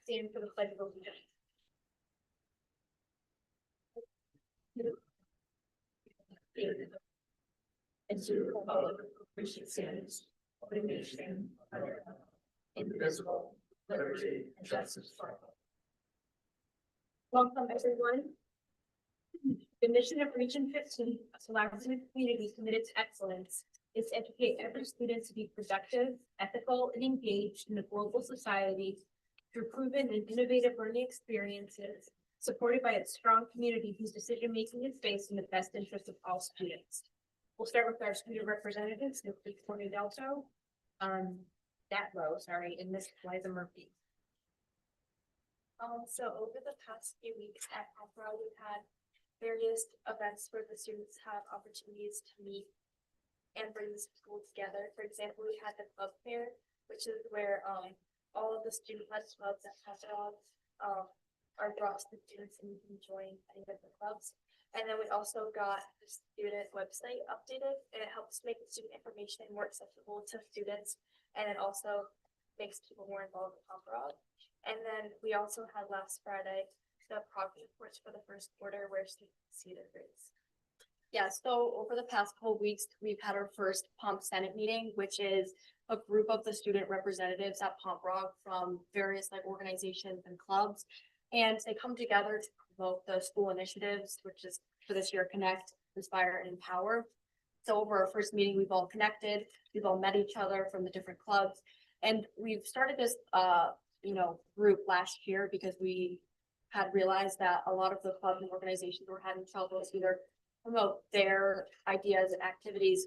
stand for the pledge of allegiance. And to the republic which stands one nation under God, indivisible, liberty and justice for all. Welcome, everyone. The mission of Region 15, a collaborative community committed to excellence, is to educate every student to be productive, ethical, and engaged in a global society through proven and innovative learning experiences, supported by its strong community whose decision-making is based in the best interest of all students. We'll start with our student representatives, Ms. Victoria Delto, and Ms. Liza Murphy. So over the past few weeks at Opera, we've had various events where the students have opportunities to meet and bring the school together. For example, we had the club fair, which is where all of the student-led clubs at Opera are brought to the students and you can join any of the clubs. And then we also got the student website updated, and it helps make the student information more accessible to students, and it also makes people more involved with Opera. And then we also had last Friday the progress reports for the first quarter where students see their grades. Yeah, so over the past couple of weeks, we've had our first POMP Senate meeting, which is a group of the student representatives at Pomp Rock from various organizations and clubs. And they come together to promote the school initiatives, which is for this year, Connect, Inspire, and Empower. So over our first meeting, we've all connected, we've all met each other from the different clubs. And we've started this group last year because we had realized that a lot of the clubs and organizations were having trouble to either promote their ideas and activities,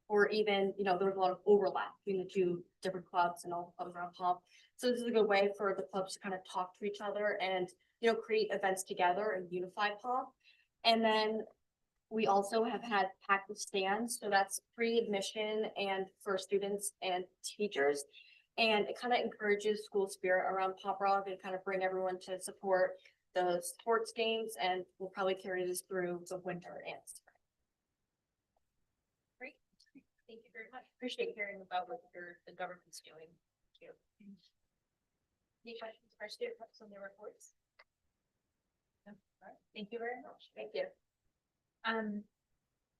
or even, there was a lot of overlap between the two different clubs and all the clubs around Pomp. So this is a good way for the clubs to kind of talk to each other and, create events together and unify Pomp. And then we also have had Pack the Stands. So that's free admission and for students and teachers. And it kind of encourages school spirit around Pop Rock and kind of bring everyone to support the sports games, and we'll probably carry this through the winter and spring. Great. Thank you very much. Appreciate hearing about what the government's doing. Thank you. Any questions for our student reps on their reports? No? All right. Thank you very much. Thank you.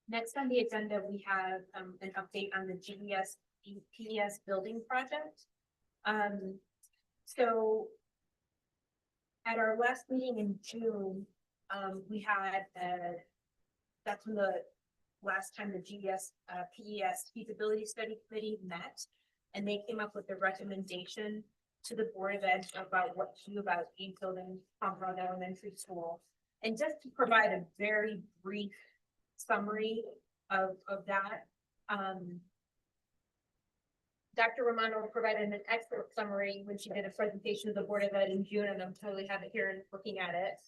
Next on the agenda, we have an update on the PES building project. So at our last meeting in June, we had that's when the last time the PES feasibility study committee met, and they came up with a recommendation to the Board of Ed about what to do about Greenfield and Pomp Rock Elementary School. And just to provide a very brief summary of that, Dr. Romano provided an excellent summary when she did a presentation to the Board of Ed in June, and I'm totally have it here and looking at it.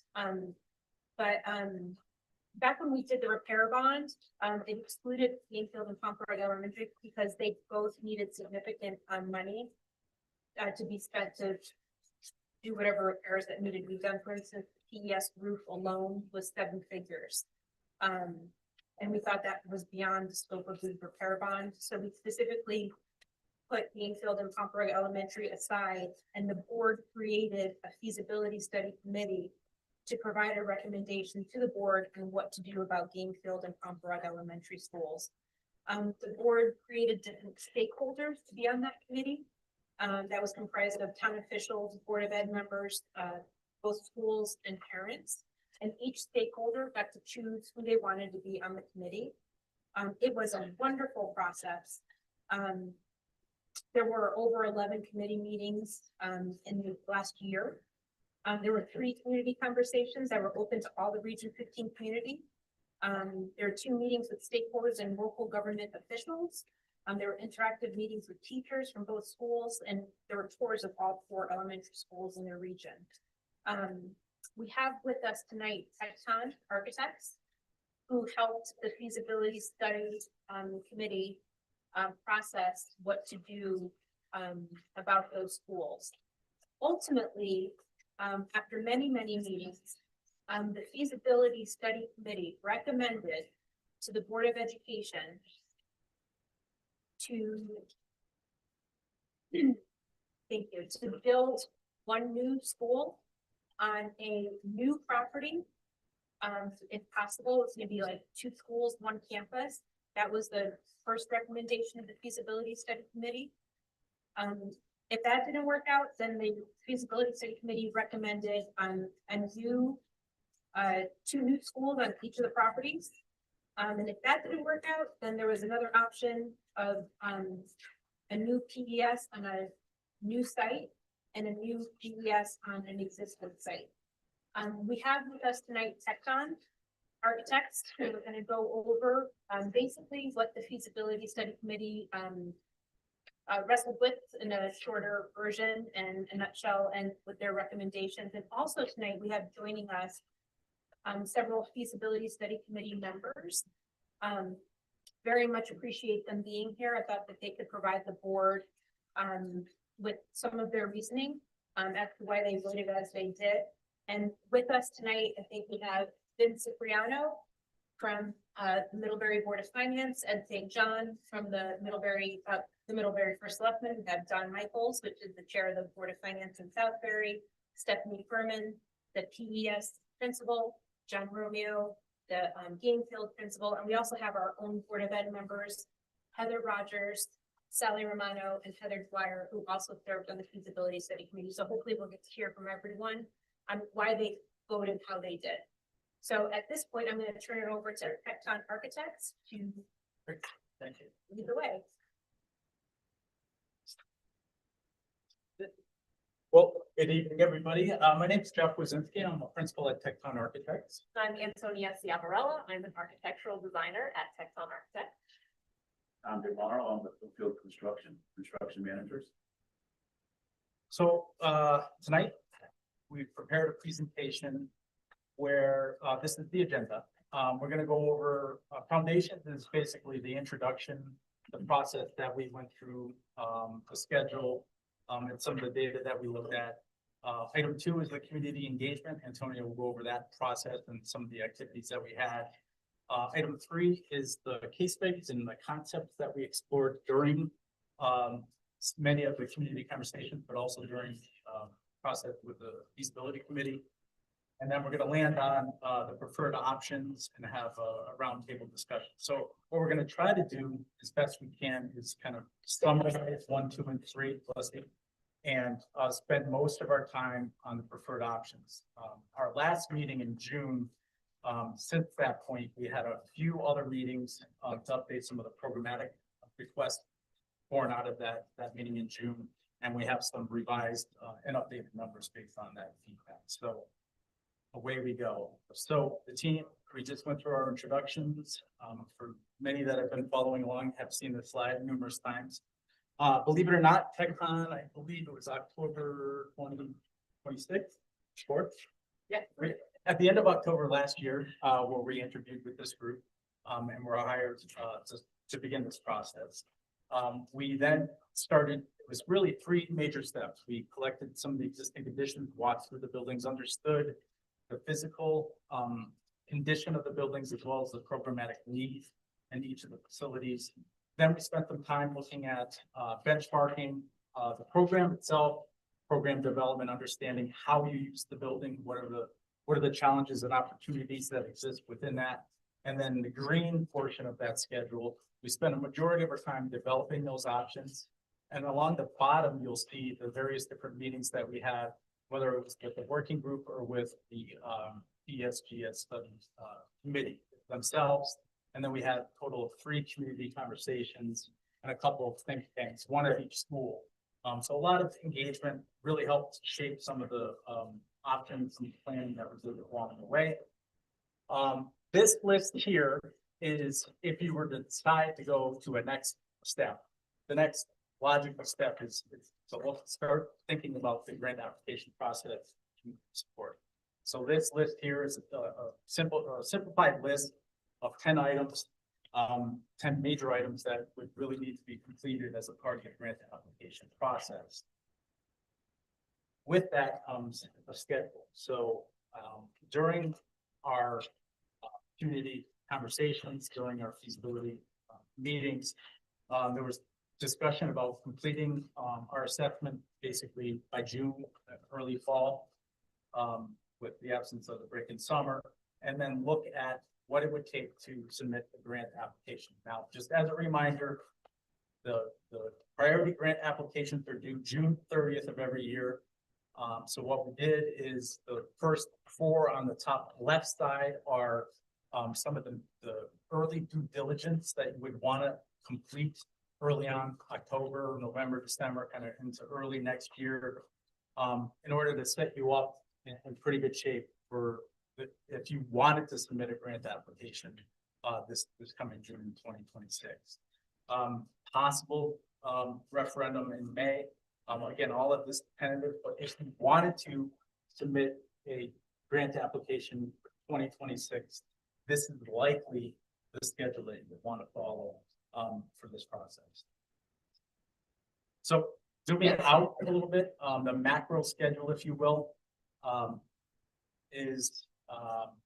Back when we did the repair bond, it excluded Greenfield and Pomp Rock Elementary because they both needed significant money to be spent to do whatever repairs that needed to be done. For instance, the PES roof alone was 7 figures. And we thought that was beyond the scope of the repair bond. So we specifically put Greenfield and Pomp Rock Elementary aside, and the board created a feasibility study committee to provide a recommendation to the board on what to do about Greenfield and Pomp Rock Elementary schools. The board created different stakeholders to be on that committee. That was comprised of town officials, Board of Ed members, both schools and parents. And each stakeholder got to choose who they wanted to be on the committee. It was a wonderful process. There were over 11 committee meetings in the last year. There were 3 community conversations that were open to all the Region 15 community. There were 2 meetings with stakeholders and local government officials. There were interactive meetings with teachers from both schools, and there were tours of all 4 elementary schools in their region. We have with us tonight Tecton Architects, who helped the feasibility study committee process what to do about those schools. Ultimately, after many meetings, the feasibility study committee recommended to the Board of Education to to build one new school on a new property. If possible, it's gonna be like 2 schools, 1 campus. That was the first recommendation of the feasibility study committee. If that didn't work out, then the feasibility study committee recommended a new 2 new schools on each of the properties. And if that didn't work out, then there was another option of a new PES on a new site and a new PES on an existing site. We have with us tonight Tecton Architects, who are gonna go over basically what the feasibility study committee wrestled with in a shorter version and a nutshell and with their recommendations. And also tonight we have joining us several feasibility study committee members. Very much appreciate them being here. I thought that they could provide the board with some of their reasoning as to why they voted as they did. And with us tonight, I think we have Vince Cipriano from the Middlebury Board of Finance, Ed St. John from the Middlebury First Selectman. We have Don Michaels, which is the chair of the Board of Finance in Southbury, Stephanie Furman, the PES principal, John Romeo, the Gamefield principal, and we also have our own Board of Ed members, Heather Rogers, Sally Romano, and Heather Dwyer, who also served on the feasibility study committee. So hopefully we'll get to hear from everyone on why they voted how they did. So at this point, I'm going to turn it over to Tecton Architects to Thank you. lead the way. Well, good evening, everybody. My name is Jeff Wazinski. I'm a principal at Tecton Architects. I'm Antonia Ciavarella. I'm an architectural designer at Tecton Architects. I'm tomorrow. I'm with Field Construction Managers. So tonight, we've prepared a presentation where this is the agenda. We're going to go over foundations is basically the introduction, the process that we went through, the schedule, and some of the data that we looked at. Item 2 is the community engagement. Antonio will go over that process and some of the activities that we had. Item 3 is the case studies and the concepts that we explored during many of the community conversations, but also during process with the feasibility committee. And then we're going to land on the preferred options and have a roundtable discussion. So what we're going to try to do as best we can is kind of summarize 1, 2, and 3 plus 8, and spend most of our time on the preferred options. Our last meeting in June, since that point, we had a few other meetings to update some of the programmatic requests born out of that meeting in June. And we have some revised and updated numbers based on that feedback. So away we go. So the team, we just went through our introductions. For many that have been following along, have seen the slide numerous times. Believe it or not, Tecton, I believe it was October 26th, 4th. Yeah. At the end of October last year, where we interviewed with this group and were hired to begin this process. We then started, it was really 3 major steps. We collected some of the existing conditions, walked through the buildings, understood the physical condition of the buildings as well as the programmatic needs in each of the facilities. Then we spent some time looking at benchmarking the program itself, program development, understanding how you use the building, what are the challenges and opportunities that exist within that. And then the green portion of that schedule, we spent a majority of our time developing those options. And along the bottom, you'll see the various different meetings that we had, whether it was with the working group or with the ESGS studies committee themselves. And then we had a total of 3 community conversations and a couple of think tanks, 1 at each school. So a lot of engagement really helped shape some of the options and planning that was along the way. This list here is if you were to decide to go to a next step. The next logical step is so we'll start thinking about the grant application process to support. So this list here is a simplified list of 10 items, 10 major items that would really need to be completed as a part of the grant application process. With that comes a schedule. So during our community conversations, during our feasibility meetings, there was discussion about completing our assessment basically by June, early fall, with the absence of the break in summer, and then look at what it would take to submit the grant application. Now, just as a reminder, the priority grant applications are due June 30th of every year. So what we did is the first four on the top left side are some of the early due diligence that you would want to complete early on, October, November, December, kind of into early next year, in order to set you up in pretty good shape for if you wanted to submit a grant application this coming June 2026. Possible referendum in May. Again, all of this tentative, but if you wanted to submit a grant application for 2026, this is likely the schedule that you would want to follow for this process. So zooming out a little bit, the macro schedule, if you will, is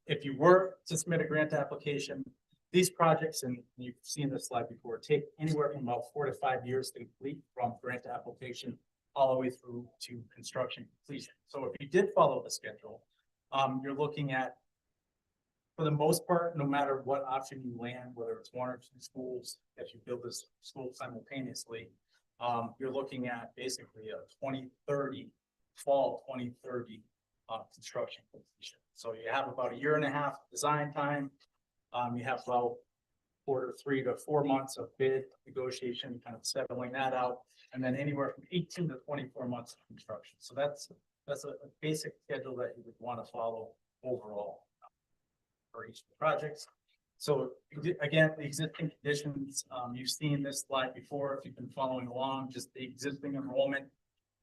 if you were to submit a grant application, these projects, and you've seen this slide before, take anywhere from about 4 to 5 years to complete from grant application all the way through to construction completion. So if you did follow the schedule, you're looking at, for the most part, no matter what option you land, whether it's 1 or 2 schools, if you build this school simultaneously, you're looking at basically a 2030, fall 2030 construction completion. So you have about 1.5 years design time. You have about 3 to 4 months of bid negotiation, kind of settling that out, and then anywhere from 18 to 24 months of construction. So that's a basic schedule that you would want to follow overall for each of the projects. So again, the existing conditions, you've seen this slide before if you've been following along, just the existing enrollment,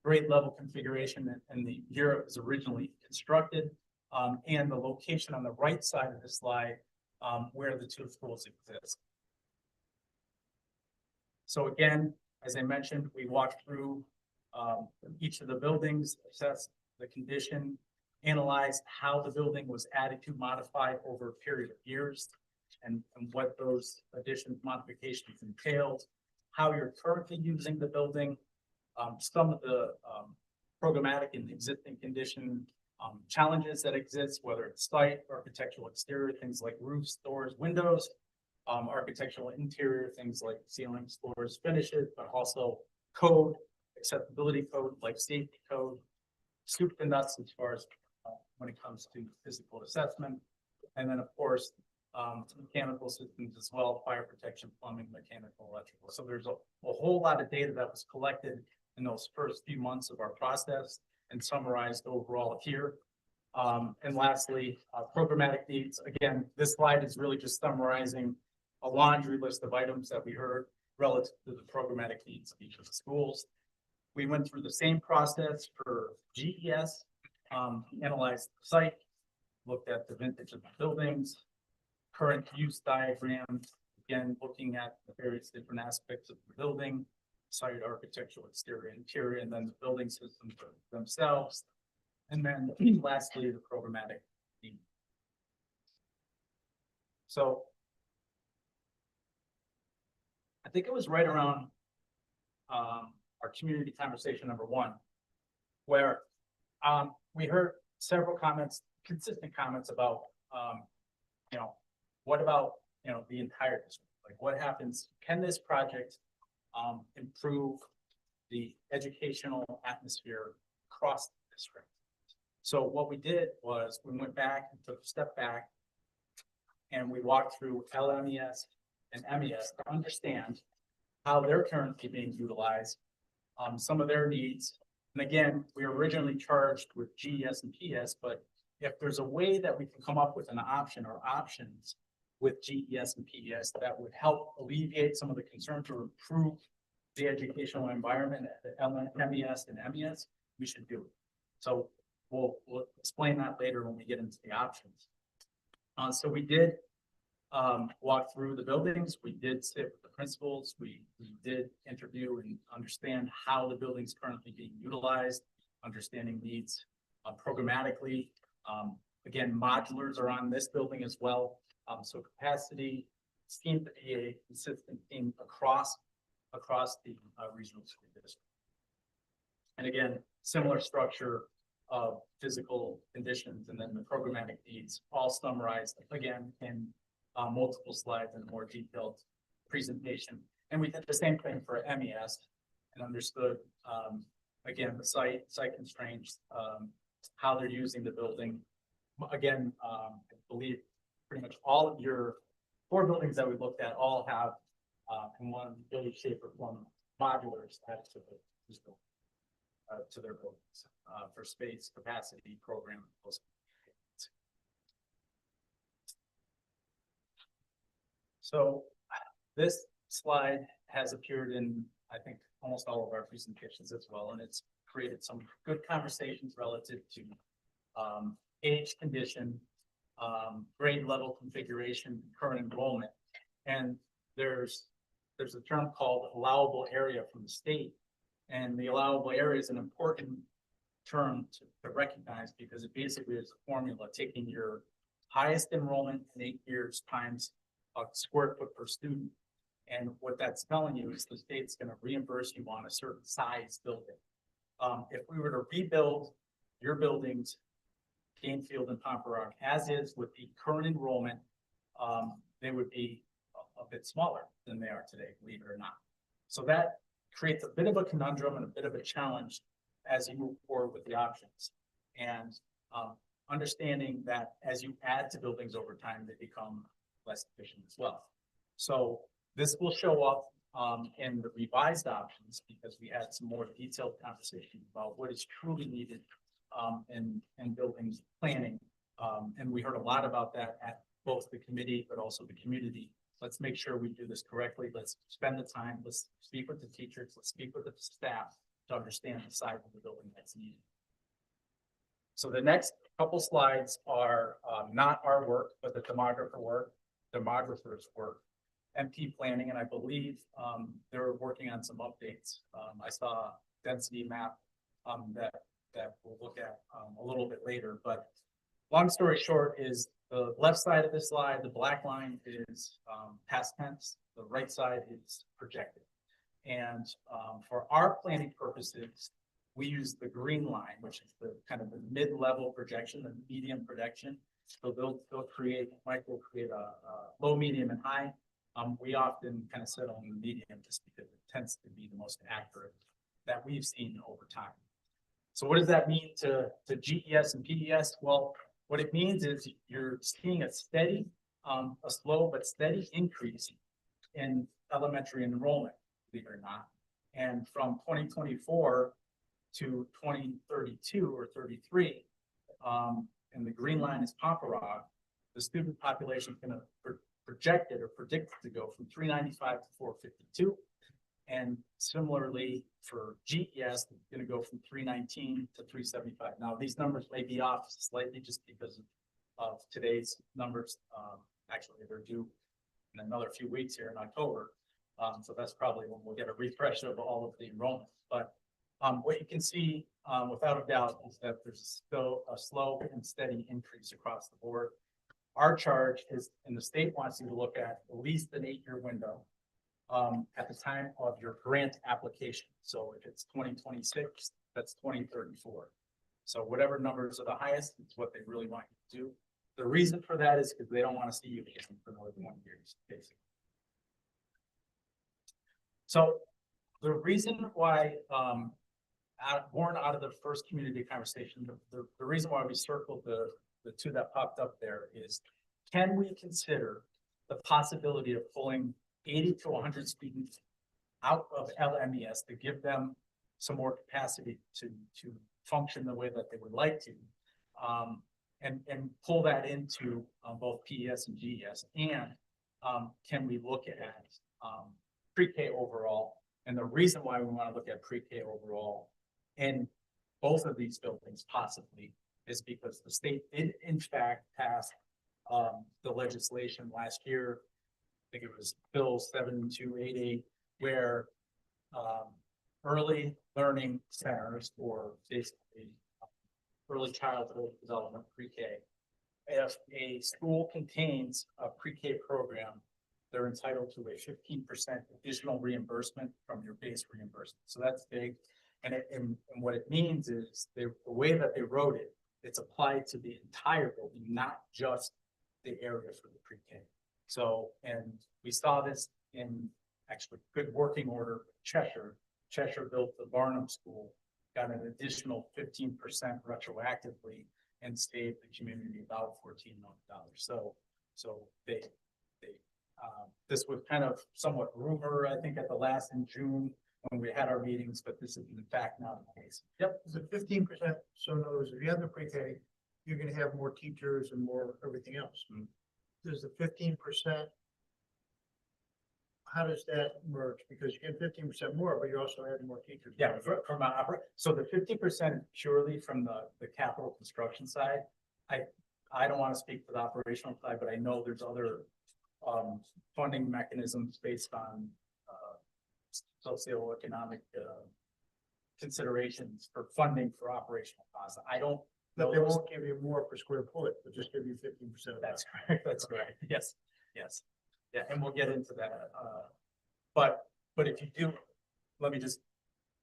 grade level configuration, and the year it was originally constructed, and the location on the right side of the slide where the 2 schools exist. So again, as I mentioned, we walked through each of the buildings, assessed the condition, analyzed how the building was added to, modified over a period of years, and what those additions, modifications entailed, how you're currently using the building, some of the programmatic and existing condition challenges that exist, whether it's site, architectural exterior, things like roofs, doors, windows, architectural interior, things like ceilings, floors, finishes, but also code, acceptability code, like safety code, soup to nuts as far as when it comes to physical assessment. And then of course, mechanical systems as well, fire protection, plumbing, mechanical, electrical. So there's a whole lot of data that was collected in those first few months of our process and summarized overall here. And lastly, programmatic needs. Again, this slide is really just summarizing a laundry list of items that we heard relative to the programmatic needs of each of the schools. We went through the same process for GES, analyzed the site, looked at the vintage of the buildings, current use diagrams, again, looking at the various different aspects of the building, site architectural, exterior, interior, and then the building systems themselves. And then lastly, the programmatic need. So I think it was right around our community conversation number 1, where we heard several comments, consistent comments about, what about, the entire district? Like what happens, can this project improve the educational atmosphere across the district? So what we did was we went back and took a step back and we walked through LMES and MES to understand how they're currently being utilized, some of their needs. And again, we were originally charged with GES and PS, but if there's a way that we can come up with an option or options with GES and PES that would help alleviate some of the concerns or improve the educational environment at the MES and MES, we should do it. So we'll explain that later when we get into the options. So we did walk through the buildings. We did sit with the principals. We did interview and understand how the building's currently being utilized, understanding needs programmatically. Again, modulars are on this building as well. So capacity seemed to be a consistent theme across the regional school district. And again, similar structure of physical conditions and then the programmatic needs, all summarized again in multiple slides and a more detailed presentation. And we did the same thing for MES and understood, again, the site constraints, how they're using the building. Again, I believe pretty much all of your 4 buildings that we looked at all have in one building shape or form modulars attached to their buildings for space, capacity, program. So this slide has appeared in, I think, almost all of our presentations as well, and it's created some good conversations relative to age, condition, grade level configuration, current enrollment. And there's a term called allowable area from the state. And the allowable area is an important term to recognize because it basically is a formula taking your highest enrollment in 8 years times a square foot per student. And what that's telling you is the state's going to reimburse you on a certain size building. If we were to rebuild your buildings, Gainfield and Pomperaug, as is with the current enrollment, they would be a bit smaller than they are today, believe it or not. So that creates a bit of a conundrum and a bit of a challenge as you move forward with the options. And understanding that as you add to buildings over time, they become less efficient as well. So this will show up in the revised options because we had some more detailed conversation about what is truly needed in buildings planning. And we heard a lot about that at both the committee, but also the community. Let's make sure we do this correctly. Let's spend the time. Let's speak with the teachers. Let's speak with the staff to understand the size of the building that's needed. So the next couple slides are not our work, but the demographer's work, MP planning, and I believe they're working on some updates. I saw a density map that we'll look at a little bit later, but long story short is the left side of this slide, the black line is past tense, the right side is projected. And for our planning purposes, we use the green line, which is the kind of the mid-level projection, the medium projection. So they'll create, Mike will create a low, medium, and high. We often kind of settle on the medium just because it tends to be the most accurate that we've seen over time. So what does that mean to GES and PES? Well, what it means is you're seeing a steady, a slow but steady increase in elementary enrollment, believe it or not. And from 2024 to 2032 or 33, and the green line is Pomperaug, the student population is going to projected or predicted to go from 395 to 452. And similarly for GES, it's going to go from 319 to 375. Now these numbers may be off slightly just because of today's numbers. Actually, they're due in another few weeks here in October. So that's probably when we'll get a refresh of all of the enrollment. But what you can see without a doubt is that there's still a slow and steady increase across the board. Our charge is, and the state wants you to look at least an 8-year window at the time of your grant application. So if it's 2026, that's 2034. So whatever numbers are the highest, it's what they really want you to do. The reason for that is because they don't want to see you again for more than 1 year, basically. So the reason why, born out of the first community conversation, the reason why we circled the two that popped up there is, can we consider the possibility of pulling 80 to 100 students out of LMES to give them some more capacity to function the way that they would like to, and pull that into both PES and GES? And can we look at pre-K overall? And the reason why we want to look at pre-K overall in both of these buildings possibly is because the state did in fact pass the legislation last year. I think it was Bill 7288, where early learning centers, or basically early childhood development, pre-K, if a school contains a pre-K program, they're entitled to a 15% additional reimbursement from your base reimbursement. So that's big. And what it means is the way that they wrote it, it's applied to the entire building, not just the area for the pre-K. So, and we saw this in actually good working order, Cheshire. Cheshire built the Barnum School, got an additional 15% retroactively and saved the community about $14 million. So this was kind of somewhat rumor, I think, at the last in June when we had our meetings, but this is in fact not the case. Yep. The 15%, so in other words, if you have the pre-K, you're gonna have more teachers and more everything else. Does the 15%, how does that merge? Because you get 15% more, but you're also adding more teachers. Yeah, from an so the 50% purely from the capital construction side. I don't want to speak for the operational side, but I know there's other funding mechanisms based on socioeconomic considerations for funding for operational costs. I don't know. But they won't give you more per square foot, they'll just give you 15% of that. That's correct. That's correct. Yes, yes. Yeah, and we'll get into that. But if you do, let me just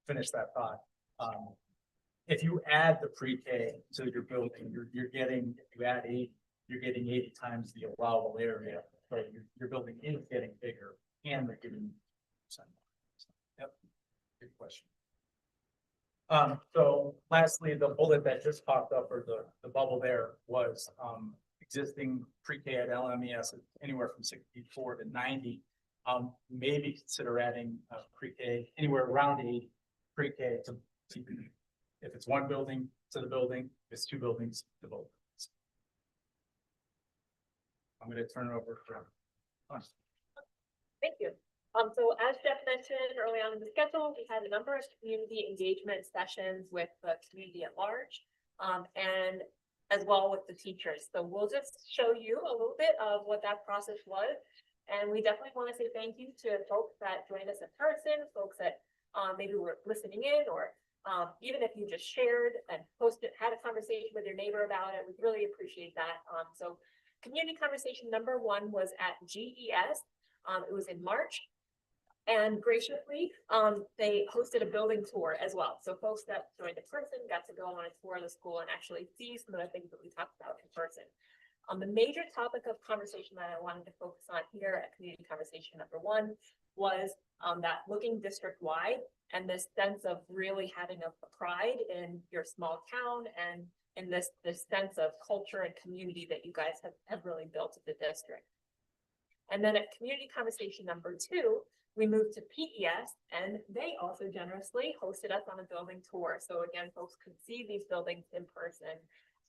finish that thought. If you add the pre-K to your building, you're getting, if you add 8, you're getting 80 times the allowable area. So your building is getting bigger and they're giving some. Yep, good question. So lastly, the bullet that just popped up, or the bubble there, was existing pre-K at LMES anywhere from 64 to 90. Maybe consider adding pre-K anywhere around 80 pre-K to if it's one building to the building, if it's 2 buildings to both. I'm going to turn it over for. Thank you. So as Jeff mentioned early on in the schedule, we had a number of community engagement sessions with the community at large, and as well with the teachers. So we'll just show you a little bit of what that process was. And we definitely want to say thank you to folks that joined us in person, folks that maybe were listening in, or even if you just shared and posted, had a conversation with your neighbor about it, we really appreciate that. So community conversation number 1 was at GES. It was in March. And graciously, they hosted a building tour as well. So folks that joined in person got to go on a tour of the school and actually see some of the things that we talked about in person. The major topic of conversation that I wanted to focus on here at community conversation number 1 was that looking district-wide and this sense of really having a pride in your small town and in this sense of culture and community that you guys have really built at the district. And then at community conversation number 2, we moved to PES, and they also generously hosted us on a building tour. So again, folks could see these buildings in person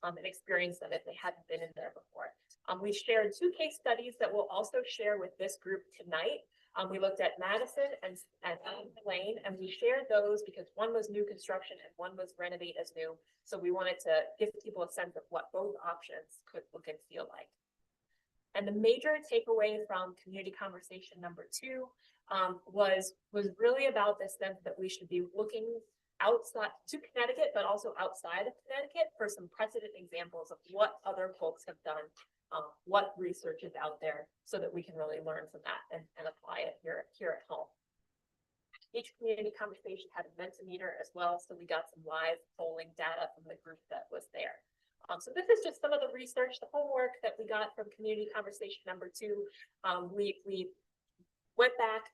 and experience them if they hadn't been in there before. We shared 2 case studies that we'll also share with this group tonight. We looked at Madison and Lane, and we shared those because one was new construction and one was renovate as new. So we wanted to give people a sense of what both options could look and feel like. And the major takeaway from community conversation number 2 was really about this sense that we should be looking outside to Connecticut, but also outside of Connecticut for some precedent examples of what other folks have done, what research is out there, so that we can really learn from that and apply it here at home. Each community conversation had a Mentimeter as well, so we got some live polling data from the group that was there. So this is just some of the research, the homework that we got from community conversation number 2. We went back,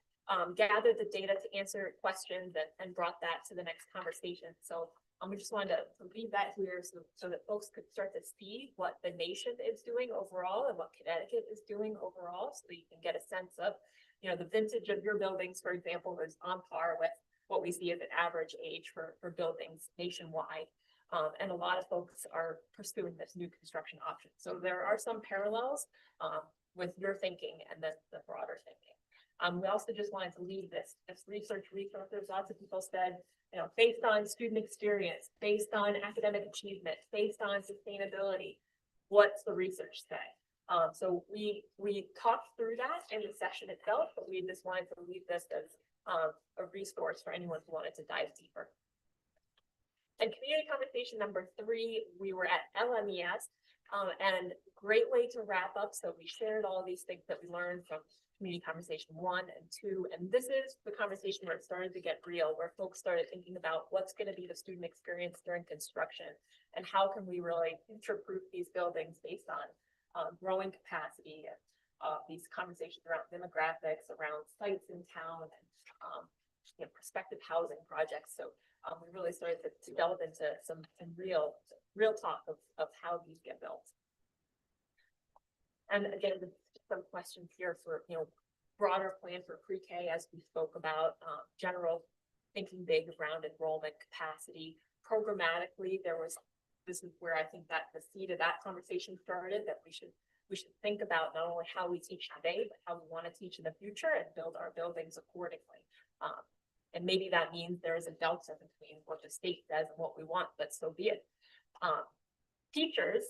gathered the data to answer questions and brought that to the next conversation. So we just wanted to leave that here so that folks could start to see what the nation is doing overall and what Connecticut is doing overall, so you can get a sense of, the vintage of your buildings, for example, is on par with what we see as an average age for buildings nationwide. And a lot of folks are pursuing this new construction option. So there are some parallels with your thinking and the broader thinking. We also just wanted to leave this research resources. Lots of people said, based on student experience, based on academic achievement, based on sustainability, what's the research say? So we talked through that in the session itself, but we just wanted to leave this as a resource for anyone who wanted to dive deeper. And community conversation number 3, we were at LMES, and great way to wrap up. So we shared all these things that we learned from community conversation 1 and 2. And this is the conversation where it started to get real, where folks started thinking about what's going to be the student experience during construction and how can we really future-proof these buildings based on growing capacity and these conversations around demographics, around sites in town, and prospective housing projects. So we really started to delve into some real talk of how these get built. And again, some questions here for, broader plan for pre-K as we spoke about, general thinking big around enrollment capacity. Programmatically, this is where I think that the seed of that conversation started, that we should think about not only how we teach today, but how we want to teach in the future and build our buildings accordingly. And maybe that means there is a delta between what the state says and what we want, but so be it. Teachers,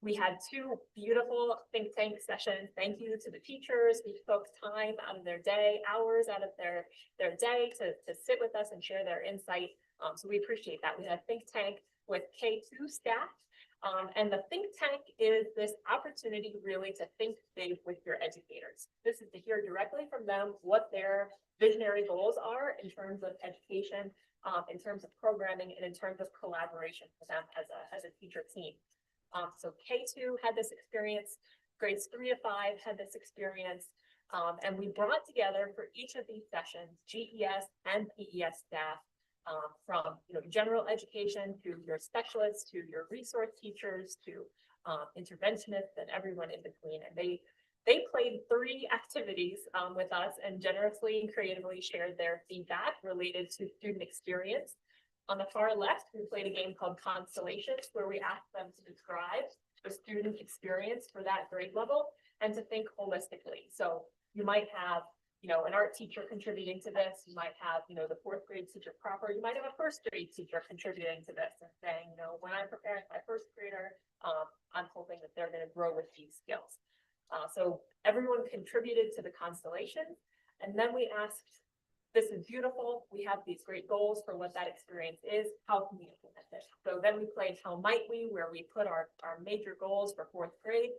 we had 2 beautiful think tank sessions. Thank you to the teachers who took time out of their day, hours out of their day to sit with us and share their insight. So we appreciate that. We had a think tank with K2 staff. And the think tank is this opportunity really to think big with your educators. This is to hear directly from them what their visionary goals are in terms of education, in terms of programming, and in terms of collaboration for them as a teacher team. So K2 had this experience, grades 3 to 5 had this experience, and we brought together for each of these sessions, GES and PES staff, from general education to your specialists, to your resource teachers, to interventionists, and everyone in between. And they played 3 activities with us and generously and creatively shared their feedback related to student experience. On the far left, we played a game called Constellations, where we asked them to describe the student experience for that grade level and to think holistically. So you might have an art teacher contributing to this. You might have, the 4th grade teacher proper. You might have a 1st grade teacher contributing to this and saying, when I'm preparing my 1st grader, I'm hoping that they're going to grow with these skills. So everyone contributed to the constellation. And then we asked, this is beautiful. We have these great goals for what that experience is. How can we implement it? So then we played How Might We, where we put our major goals for 4th grade,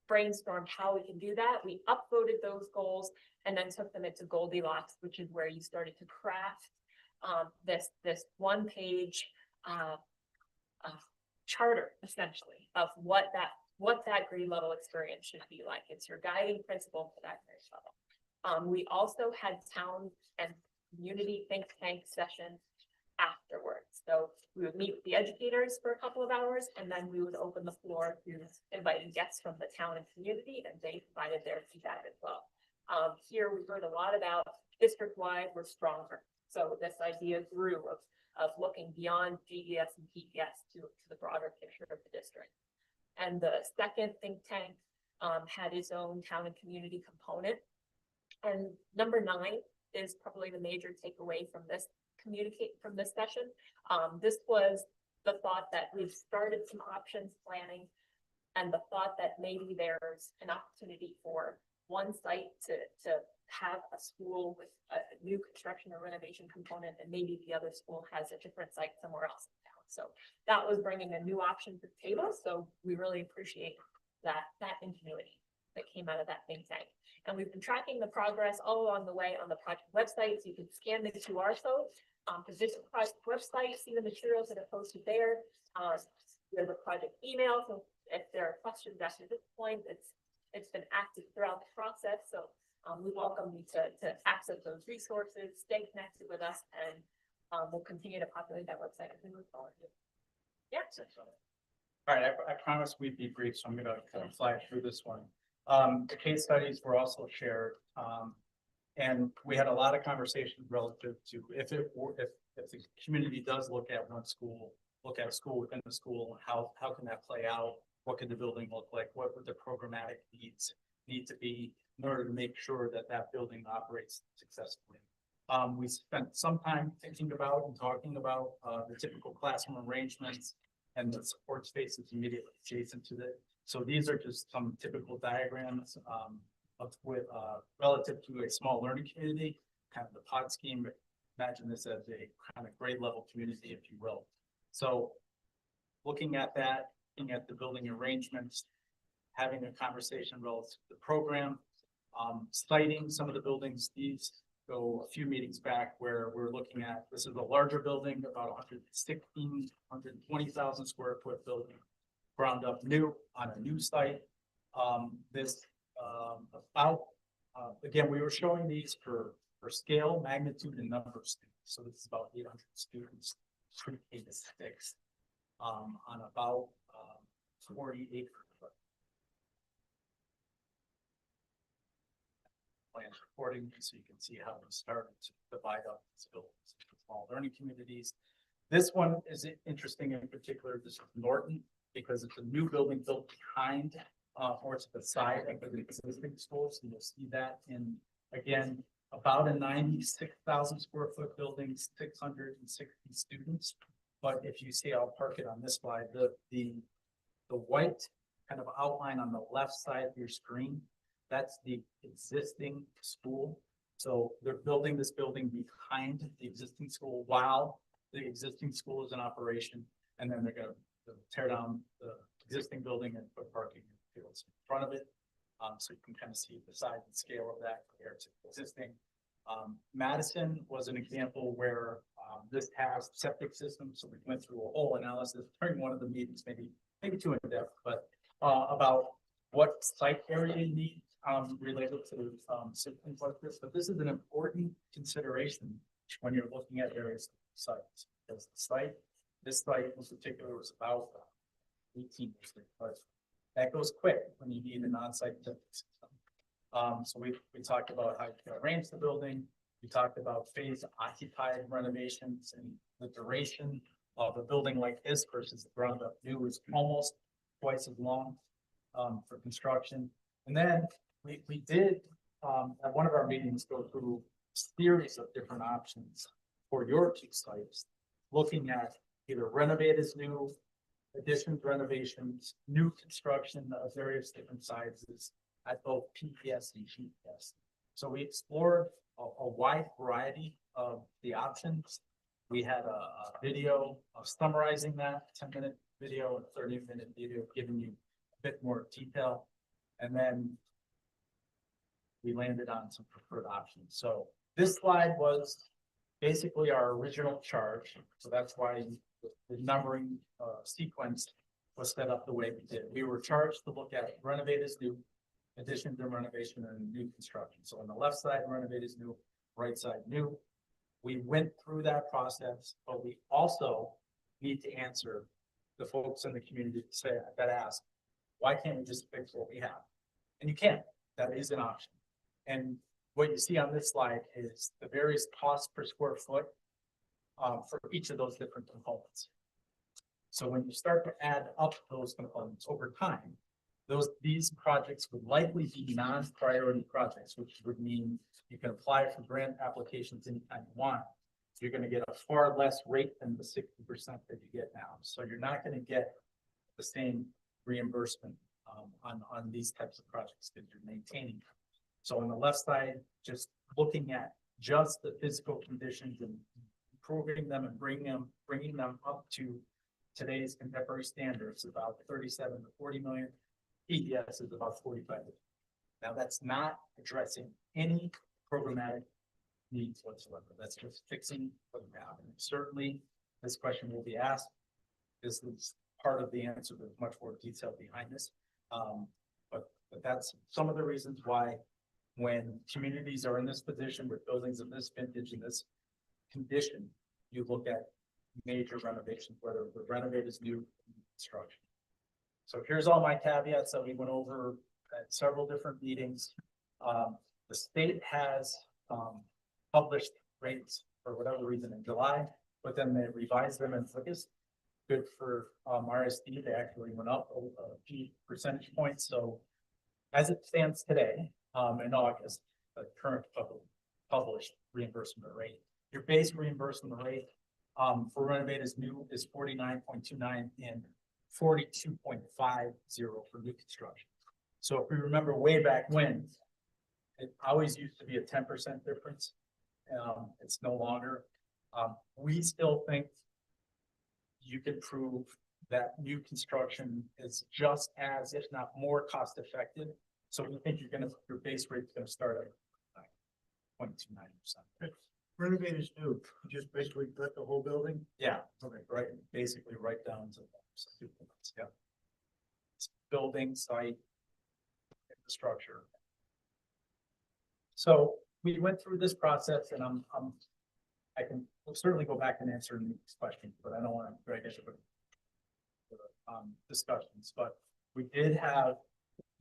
brainstormed how we can do that. We upvoted those goals and then took them into Goldilocks, which is where you started to craft this 1-page charter, essentially, of what that grade level experience should be like. It's your guiding principle for that grade level. We also had town and community think tank sessions afterwards. So we would meet with the educators for a couple of hours, and then we would open the floor to invited guests from the town and community, and they provided their feedback as well. Here we heard a lot about district-wide, we're stronger. So this idea grew of looking beyond GES and PES to the broader picture of the district. And the second think tank had its own town and community component. And number 9 is probably the major takeaway from this session. This was the thought that we've started some options planning, and the thought that maybe there's an opportunity for one site to have a school with a new construction or renovation component, and maybe the other school has a different site somewhere else in town. So that was bringing a new option to the table. So we really appreciate that ingenuity that came out of that think tank. And we've been tracking the progress all along the way on the project website. So you can scan the QR code to visit the project website, see the materials that are posted there. There's a project email. So if there are questions after this point, it's been active throughout the process. So we welcome you to access those resources, stay connected with us, and we'll continue to populate that website as we move forward. Yeah. All right, I promised we'd be brief, so I'm gonna kind of fly through this one. The case studies were also shared, and we had a lot of conversations relative to if the community does look at one school, look at a school within the school, how can that play out? What could the building look like? What would the programmatic needs need to be in order to make sure that that building operates successfully? We spent some time thinking about and talking about the typical classroom arrangements and the support spaces immediately adjacent to it. So these are just some typical diagrams with relative to a small learning community, kind of the pod scheme. Imagine this as a kind of grade level community, if you will. So looking at that, looking at the building arrangements, having a conversation relative to the program, citing some of the buildings, these go a few meetings back where we're looking at, this is a larger building, about 120,000 square foot building, ground up new on a new site. Again, we were showing these for scale, magnitude, and number of students. So this is about 800 students, pre-K to 6, on about 40 acre foot. Plans recording, so you can see how we started to divide up these buildings into small learning communities. This one is interesting in particular. This is Norton, because it's a new building built behind or to the side of the existing school. So you'll see that in, again, about a 96,000 square foot building, 660 students. But if you see, I'll park it on this slide, the white kind of outline on the left side of your screen, that's the existing school. So they're building this building behind the existing school while the existing school is in operation. And then they're gonna tear down the existing building and put parking fields in front of it. So you can kind of see the size and scale of that compared to existing. Madison was an example where this has septic systems. So we went through a whole analysis during one of the meetings, maybe too in depth, but about what site area you need related to systems like this. But this is an important consideration when you're looking at various sites. Because this site in particular was about 18 years, but that goes quick when you need an on-site septic system. So we talked about how you arrange the building. We talked about phase occupied renovations, and the duration of a building like this versus the ground up new is almost twice as long for construction. And then we did at one of our meetings go through a series of different options for your two sites, looking at either renovate as new, additions, renovations, new construction of various different sizes at both PPS and GPS. So we explored a wide variety of the options. We had a video summarizing that, 10-minute video and 30-minute video giving you a bit more detail. And then we landed on some preferred options. So this slide was basically our original charge. So that's why the numbering sequence was set up the way we did. We were charged to look at renovate as new, addition to renovation, and new construction. So on the left side, renovate is new, right side new. We went through that process, but we also need to answer the folks in the community that ask, why can't we just fix what we have? And you can, that is an option. And what you see on this slide is the various costs per square foot for each of those different components. So when you start to add up those components over time, these projects would likely be non-priority projects, which would mean you can apply for grant applications anytime you want. You're going to get a far less rate than the 60% that you get now. So you're not going to get the same reimbursement on these types of projects that you're maintaining. So on the left side, just looking at just the physical conditions and improving them and bringing them up to today's contemporary standards, about 37 to 40 million. PDS is about 45. Now that's not addressing any programmatic needs whatsoever. That's just fixing what we have. And certainly this question will be asked. This is part of the answer. There's much more detail behind this. But that's some of the reasons why when communities are in this position with buildings of this vintage and this condition, you look at major renovations, whether the renovate is new construction. So here's all my caveats that we went over at several different meetings. The state has published rates for whatever reason in July, but then they revised them in August. Good for RSD, they actually went up a few percentage points. So as it stands today, in August, the current published reimbursement rate, your base reimbursement rate for renovate is new is 49.29 and 42.50 for new construction. So if we remember way back when, it always used to be a 10% difference. It's no longer. We still think you can prove that new construction is just as, if not more cost effective. So we think your base rate's gonna start at 0.29%. Renovate is new, you just basically cut the whole building. Yeah, okay, right, basically right down to, yeah. It's building, site, infrastructure. So we went through this process and I can certainly go back and answer these questions, but I don't want to drag it with discussions, but we did have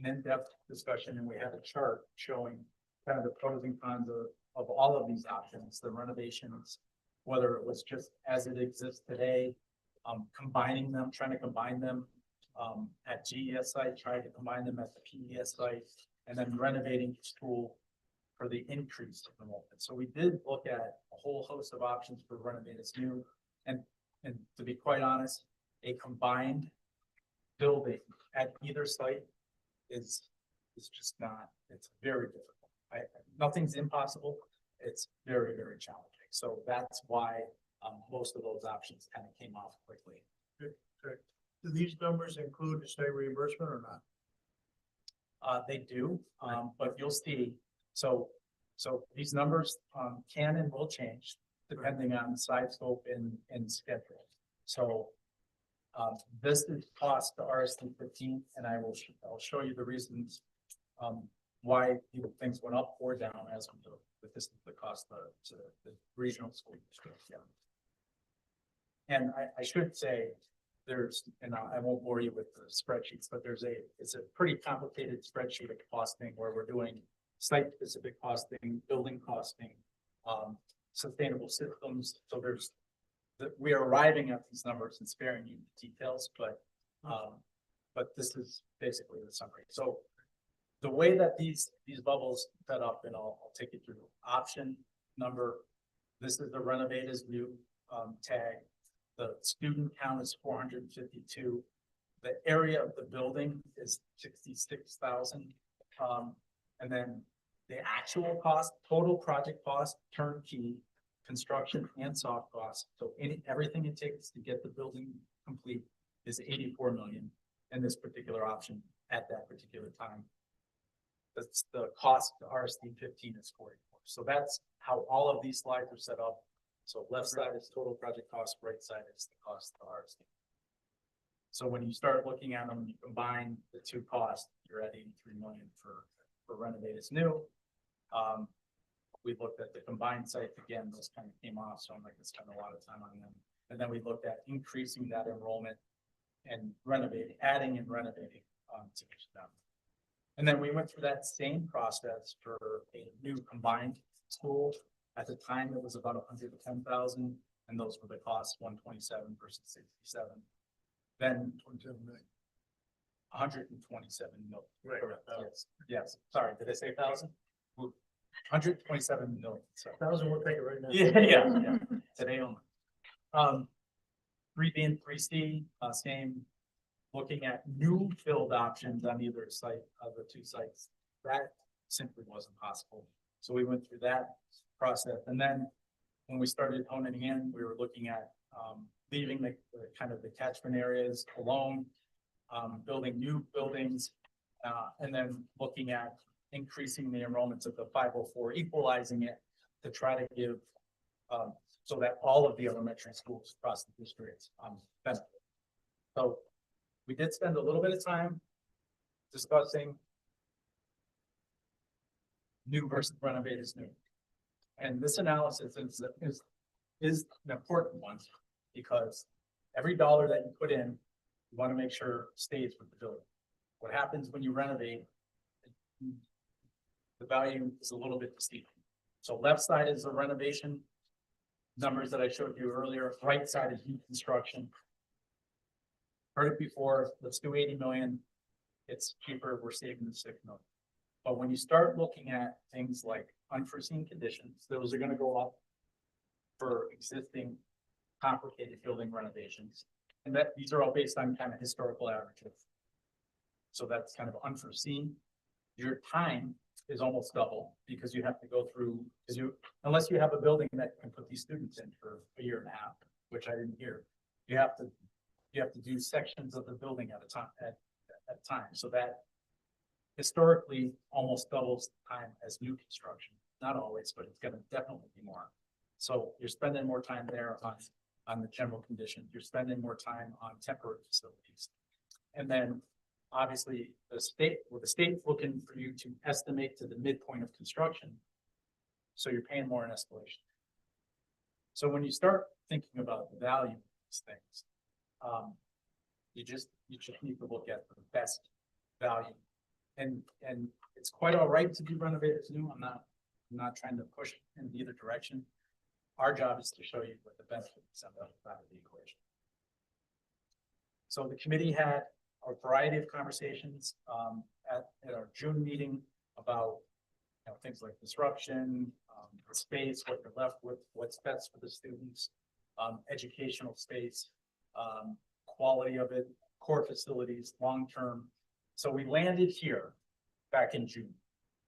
an in-depth discussion and we had a chart showing kind of the pros and cons of all of these options, the renovations, whether it was just as it exists today, combining them, trying to combine them at GES site, trying to combine them at the PES site, and then renovating each school for the increase of enrollment. So we did look at a whole host of options for renovate as new, and to be quite honest, a combined building at either site is just not, it's very difficult. Nothing's impossible. It's very, very challenging. So that's why most of those options kind of came off quickly. Do these numbers include the state reimbursement or not? They do, but you'll see, so these numbers can and will change depending on side scope and schedule. So this is cost to RSD 15, and I'll show you the reasons why things went up or down as we go. But this is the cost to the regional school district. Yeah. And I should say there's, and I won't bore you with the spreadsheets, but it's a pretty complicated spreadsheet of costing where we're doing site specific costing, building costing, sustainable systems. So we are arriving at these numbers and sparing you the details, but this is basically the summary. So the way that these bubbles set up, and I'll take you through option number. This is the renovate as new tag. The student count is 452. The area of the building is 66,000. And then the actual cost, total project cost, turnkey, construction and soft costs. So everything it takes to get the building complete is 84 million in this particular option at that particular time. That's the cost to RSD 15 is 44. So that's how all of these slides are set up. So left side is total project cost, right side is the cost to RSD. So when you start looking at them, you combine the two costs, you're at 83 million for renovate as new. We looked at the combined sites again, those kind of came off, so I'm not gonna spend a lot of time on them. And then we looked at increasing that enrollment and renovating, adding and renovating to each of them. And then we went through that same process for a new combined school. At the time, it was about 110,000, and those were the costs, 127 versus 67. Then 127 million. Right. Correct. Yes. Sorry, did I say 1,000? 127 million. Sorry. 1,000, we'll take it right now. Yeah. Today only. 3B and 3C, same. Looking at new build options on either site of the two sites, that simply wasn't possible. So we went through that process, and then when we started honing in, we were looking at leaving the kind of the catchment areas alone, building new buildings, and then looking at increasing the enrollments of the 504, equalizing it to try to give so that all of the elementary schools across the district benefit. So we did spend a little bit of time discussing new versus renovate as new. And this analysis is an important one because every dollar that you put in, you want to make sure stays with the building. What happens when you renovate, the value is a little bit deceiving. So left side is the renovation numbers that I showed you earlier. Right side is new construction. Heard it before, let's do 80 million. It's cheaper, we're saving the 6 million. But when you start looking at things like unforeseen conditions, those are gonna go up for existing complicated building renovations. And that these are all based on kind of historical averages. So that's kind of unforeseen. Your time is almost double because you have to go through, unless you have a building that can put these students in for a year and a half, which I didn't hear. you have to do sections of the building at a time, at a time, so that historically almost doubles the time as new construction. Not always, but it's gonna definitely be more. So you're spending more time there on the general condition. You're spending more time on temporary facilities. And then obviously the state's looking for you to estimate to the midpoint of construction. So you're paying more in escalation. So when you start thinking about the value of these things, you just need to look at the best value. And it's quite all right to do renovators new. I'm not trying to push in either direction. Our job is to show you what the benefits of the equation. So the committee had a variety of conversations at our June meeting about things like disruption, the space, what you're left with, what's best for the students, educational space, quality of it, core facilities, long-term. So we landed here back in June,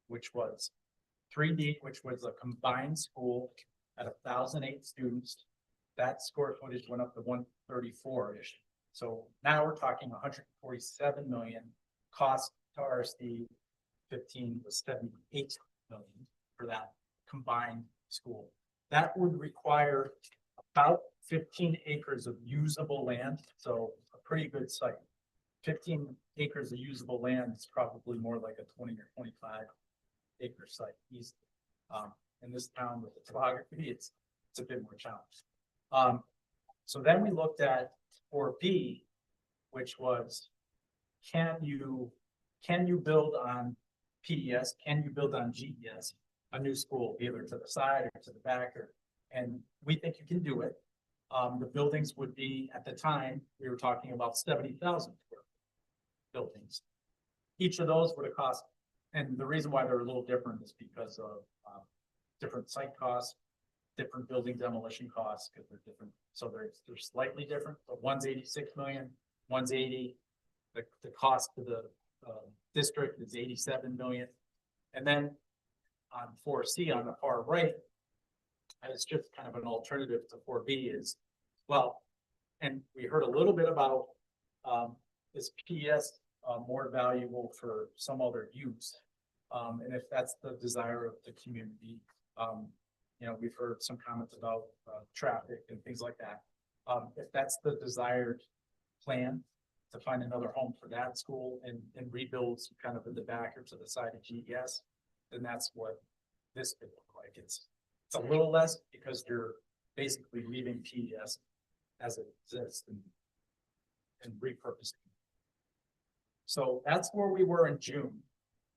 which was 3D, which was a combined school at 1,008 students. That square footage went up to 134-ish. So now we're talking 147 million. Cost to RSD 15 was 78 million for that combined school. That would require about 15 acres of usable land, so a pretty good site. 15 acres of usable land is probably more like a 20 or 25 acre site easily. In this town with the topography, it's a bit more challenging. So then we looked at 4B, which was, can you build on PES? Can you build on GES? A new school, either to the side or to the back, and we think you can do it. The buildings would be, at the time, we were talking about 70,000 buildings. Each of those would have cost, and the reason why they're a little different is because of different site costs, different building demolition costs, because they're different. So they're slightly different, but one's 86 million, one's 80. The cost to the district is 87 million. And then on 4C on the far right, it's just kind of an alternative to 4B is, well, and we heard a little bit about is PES more valuable for some other use? And if that's the desire of the community, we've heard some comments about traffic and things like that. If that's the desired plan to find another home for that school and rebuild kind of in the back or to the side of GES, then that's what this could look like. It's a little less because you're basically leaving PES as it exists and repurposing. So that's where we were in June,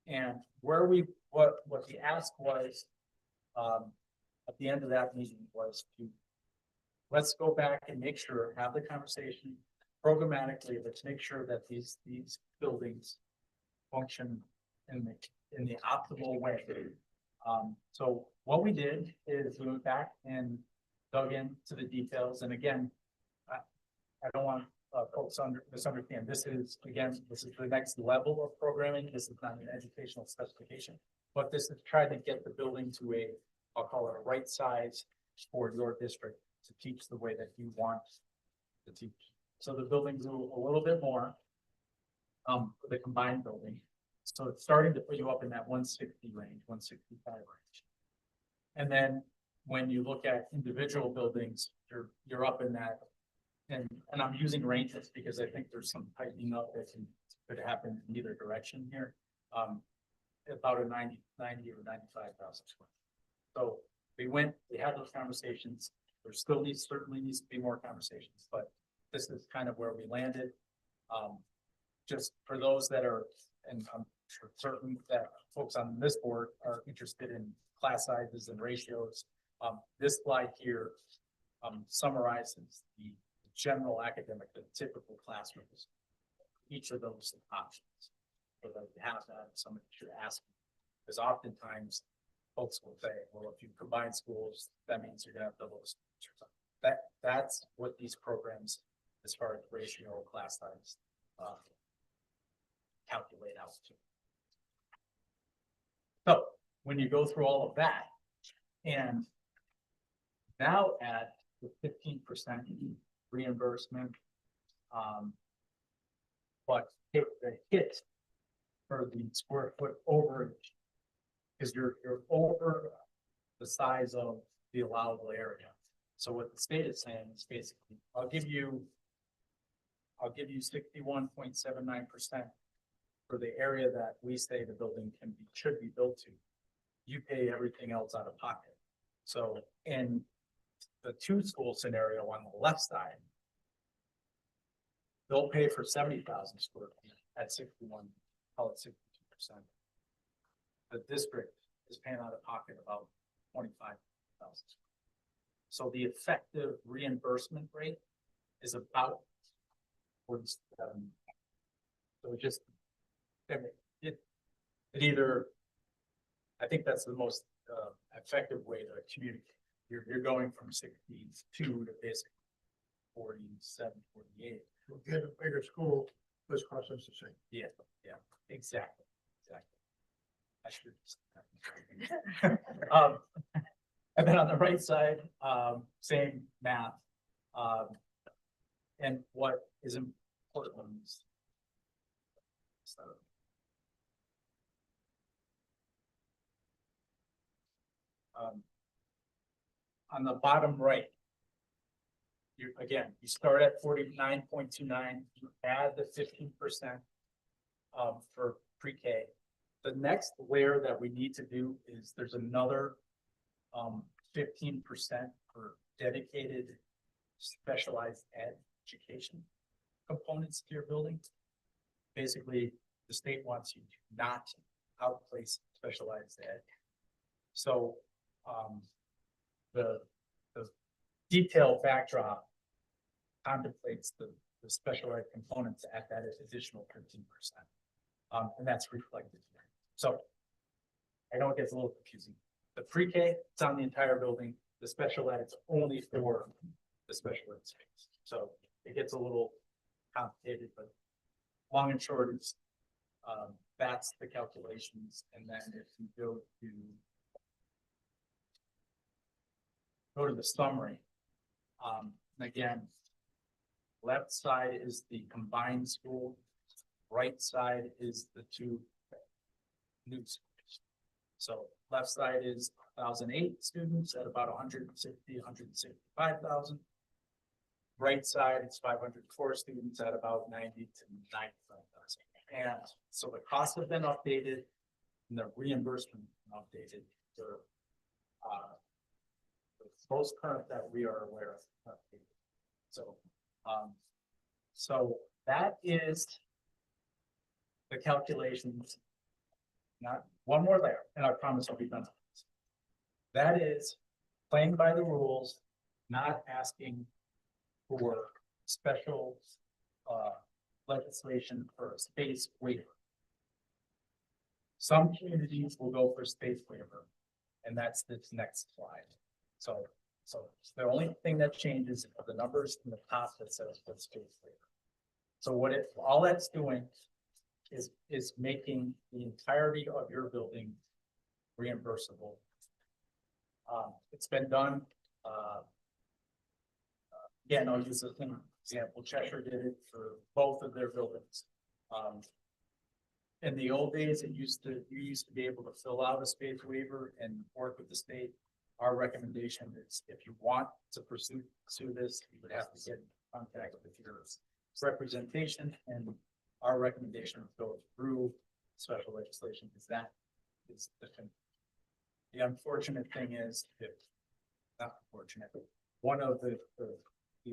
and what the ask was at the end of that meeting was to let's go back and make sure, have the conversation programmatically. Let's make sure that these buildings function in the optimal way. So what we did is we went back and dug into the details. And again, I don't want folks misunderstand. This is the next level of programming. This is not an educational specification, but this is trying to get the building to I'll call it a right size for your district to teach the way that you want to teach. So the buildings do a little bit more for the combined building. So it's starting to put you up in that 160 range, 165 range. And then when you look at individual buildings, you're up in that, and I'm using ranges because I think there's some tightening up that could happen in either direction here. About a 90 or 95,000 square. So we had those conversations. There certainly needs to be more conversations, but this is kind of where we landed. Just for those that are, and I'm certain that folks on this board are interested in class sizes and ratios. This slide here summarizes the general academic, the typical classrooms, each of those options. So that you have that, somebody should ask, because oftentimes folks will say, well, if you combine schools, that means you're gonna have double the students. That's what these programs, as far as ratio class size, calculate out to. So when you go through all of that, and now add the 15% reimbursement. But the hit for the square foot overage is you're over the size of the allowable area. So what the state is saying is basically, I'll give you 61.79% for the area that we say the building should be built to. You pay everything else out of pocket. So in the two school scenario on the left side, they'll pay for 70,000 square feet at 61, call it 62%. The district is paying out of pocket about 25,000. So the effective reimbursement rate is about 47. So it just, it either, I think that's the most effective way to communicate. You're going from 62 to basically 47, 48. We'll get a bigger school, this costs us the same. Yeah, exactly. I should have said that. And then on the right side, same math. And what is important is on the bottom right, you start at 49.29, you add the 15% for pre-K. The next layer that we need to do is there's another 15% for dedicated specialized education components to your building. Basically, the state wants you to not outplace specialized ed. So the detailed backdrop contemplates the special ed components at that additional 15%. And that's reflected here. So I know it gets a little confusing. The pre-K, it's on the entire building. The special ed, it's only for the special ed space. So it gets a little complicated, but long and short is that's the calculations. And then if you go to the summary, again, left side is the combined school, right side is the two new schools. So left side is 1,008 students at about 165,000. Right side, it's 504 students at about 90 to 95,000. And so the costs have been updated and the reimbursement updated for the most current that we are aware of. So, so that is the calculations. Not one more layer, and I promise I'll be done. That is playing by the rules, not asking for special legislation for a space waiver. Some communities will go for space waiver, and that's this next slide. So the only thing that changes are the numbers in the top that says for space waiver. So all that's doing is making the entirety of your building reimbursable. It's been done. Again, I'll use an example. Cheshire did it for both of their buildings. In the old days, you used to be able to fill out a space waiver and work with the state. Our recommendation is if you want to pursue this, you would have to get in contact with your representation, and our recommendation is go through special legislation because that is the thing. The unfortunate thing is, not unfortunate, but one of the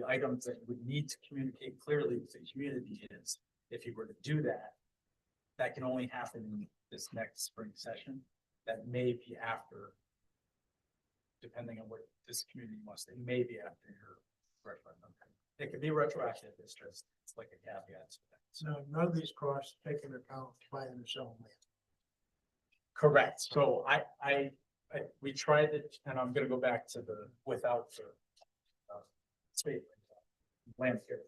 items that would need to communicate clearly with the community is if you were to do that, that can only happen in this next spring session. That may be after, depending on what this community wants, it may be after your referendum. It could be retroactive. It's like a caveat. So none of these costs take into account buying and selling land. Correct. So we tried it, and I'm going to go back to the without the space land here.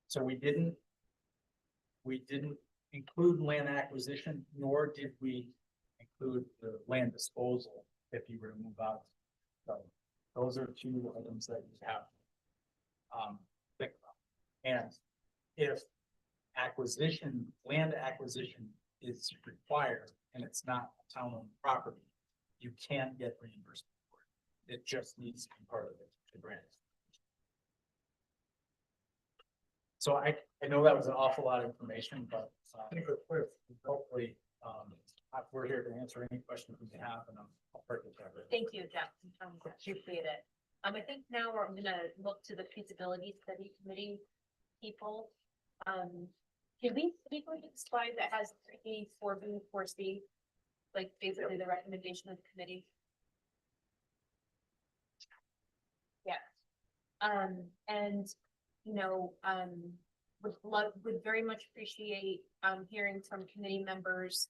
So we didn't include land acquisition, nor did we include the land disposal if you were to move out. So those are two items that you have. think about. And if land acquisition is required and it's not town-owned property, you can't get reimbursement for it. It just needs to be part of the grant. So I know that was an awful lot of information, but hopefully, we're here to answer any questions we have, and I'll break it down. Thank you, Jeff. Appreciate it. I think now we're gonna look to the feasibility study committee people. Can we go to the slide that has 3B, 4B, 4C? Like basically the recommendation of the committee? Yeah. And, you know, would very much appreciate, hearing from committee members,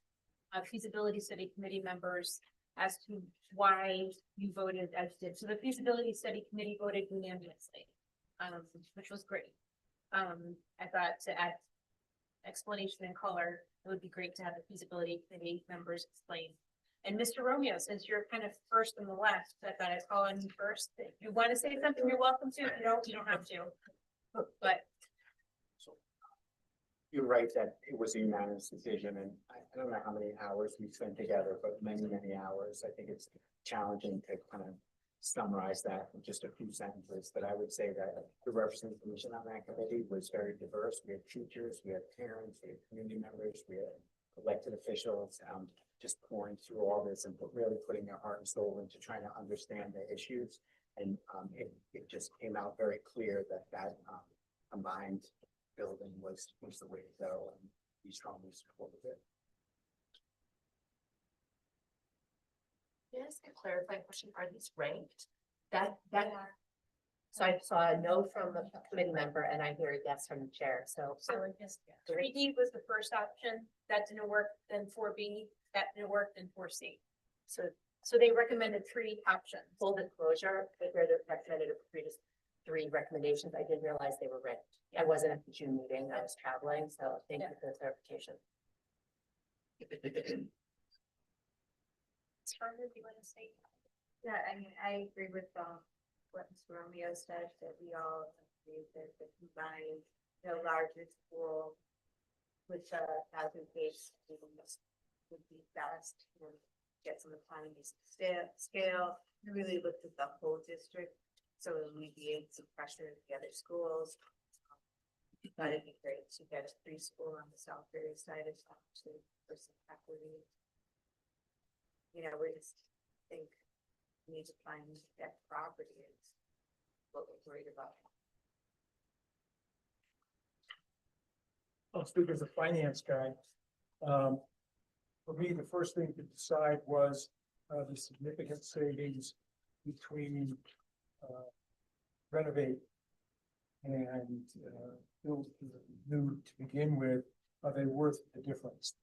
feasibility study committee members as to why you voted as you did. So the feasibility study committee voted unanimously, which was great. I thought to add explanation and color, it would be great to have the feasibility committee members explain. And Mr. Romeo, since you're kind of first on the left, I thought I'd call on you first. If you want to say something, you're welcome to. If you don't have to. But You're right that it was a unanimous decision, and I don't know how many hours we spent together, but many, many hours. I think it's challenging to kind of summarize that in just a few sentences, but I would say that the representation on that committee was very diverse. We had teachers, we had parents, we had community members, we had elected officials, just pouring through all this and really putting their heart and soul into trying to understand the issues. And it just came out very clear that combined building was the way to go, and we strongly supported it. Can I ask a clarifying question? Are these ranked? So I saw a no from the committee member and I hear a yes from the chair, so. So 3D was the first option, that didn't work, then 4B, that didn't work, then 4C. So they recommended 3 options. Full disclosure, if they're the recommended three recommendations, I didn't realize they were ranked. I wasn't at the June meeting, I was traveling, so thank you for the clarification. Charlie, do you want to say? Yeah, I mean, I agree with what Mr. Romeo said, that we all agree that the combined, larger school with a hazard-based would be best, get some economies of scale, and really looked at the whole district, so alleviate some pressure in the other schools. But it'd be great to get a preschool on the South Berry side of town too, for some equity. We just think we need to find that property is what we're worried about. I'll speak as a finance guy. For me, the first thing to decide was the significant savings between renovate and build new to begin with. Are they worth the difference?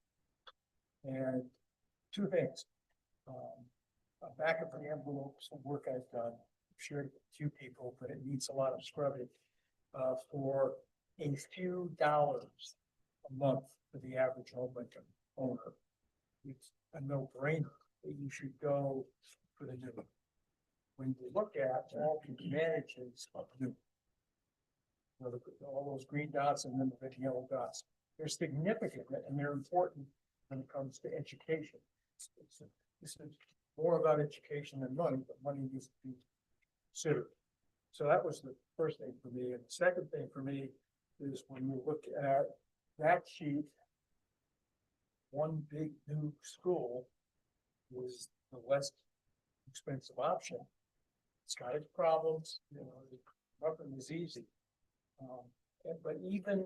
And 2 things. Back of the envelope, some work I've done, shared with a few people, but it needs a lot of scrubbing. For a few dollars a month for the average home owner, it's a no-brainer that you should go for the new. When you look at all the advantages of new, all those green dots and then the red yellow dots, they're significant and they're important when it comes to education. This is more about education than money, but money needs to be considered. So that was the first thing for me. And the second thing for me is when you look at that sheet, one big new school was the less expensive option. It's got its problems, nothing is easy. But even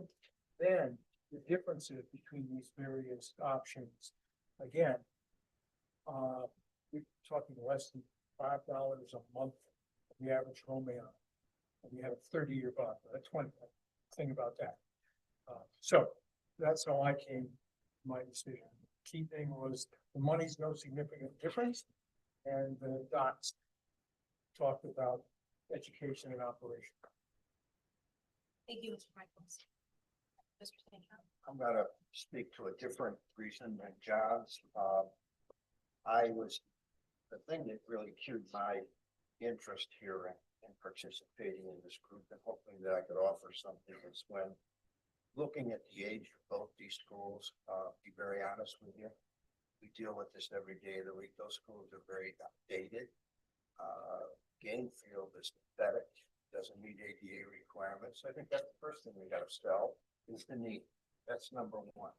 then, the differences between these various options, again, we're talking less than $5 a month for the average homeowner. And you have a 30-year bond, that's one thing about that. So that's how I came to my decision. The key thing was the money's no significant difference, and the dots talked about education and operation. Thank you, Mr. Michaels. Mr. Stanhope. I'm gonna speak to a different reason than John's. The thing that really cued my interest here in in participating in this group and hoping that I could offer something is when looking at the age of both these schools, be very honest with you. We deal with this every day of the week. Those schools are very outdated. Gainfield is pathetic, doesn't meet ADA requirements. I think that's the first thing we gotta sell is the need. That's number one.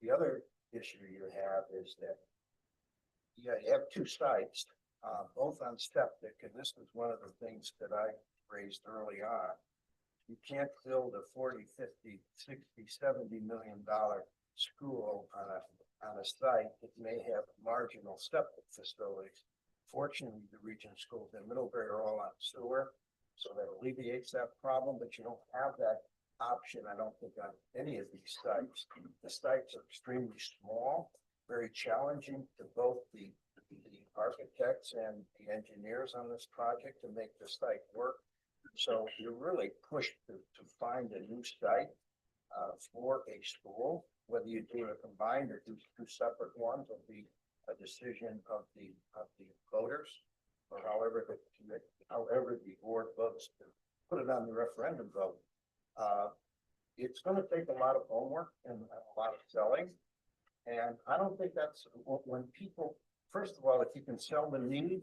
The other issue you have is that you have two sites, both on septic, and this was one of the things that I raised early on. You can't build a 40, 50, 60, 70 million dollar school on a site that may have marginal septic facilities. Fortunately, the region schools in Middlebury are all on sewer, so that alleviates that problem, but you don't have that option, I don't think, on any of these sites. The sites are extremely small, very challenging to both the architects and the engineers on this project to make the site work. So you're really pushed to find a new site for a school, whether you do a combined or do two separate ones will be a decision of the voters, or however the board votes to put it on the referendum vote. It's going to take a lot of homework and a lot of selling, and I don't think that's when people. First of all, if you can sell the need,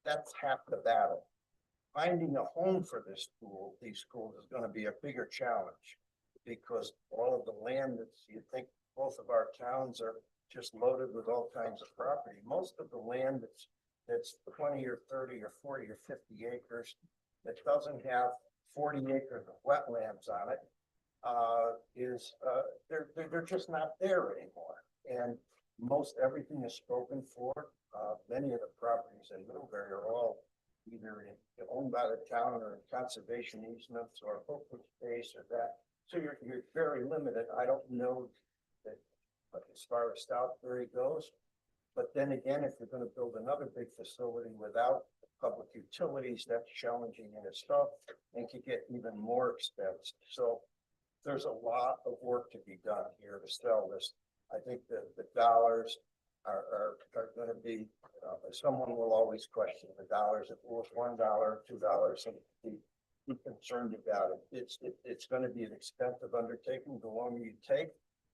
that's half the battle. Finding a home for these schools is going to be a bigger challenge because all of the land that you think both of our towns are just loaded with all kinds of property. Most of the land that's 20 or 30 or 40 or 50 acres that doesn't have 40 acres of wetlands on it they're just not there anymore. And most everything is spoken for. Many of the properties in Middlebury are all either owned by the town or in conservation easements or open space or that. So you're very limited. I don't know that as far as Southbury goes. But then again, if you're going to build another big facility without public utilities, that's challenging in itself and could get even more expensive. So there's a lot of work to be done here to sell this. I think the dollars are going to be, someone will always question the dollars. If it was $1, $2, and be concerned about it. It's going to be an expensive undertaking. The longer you take,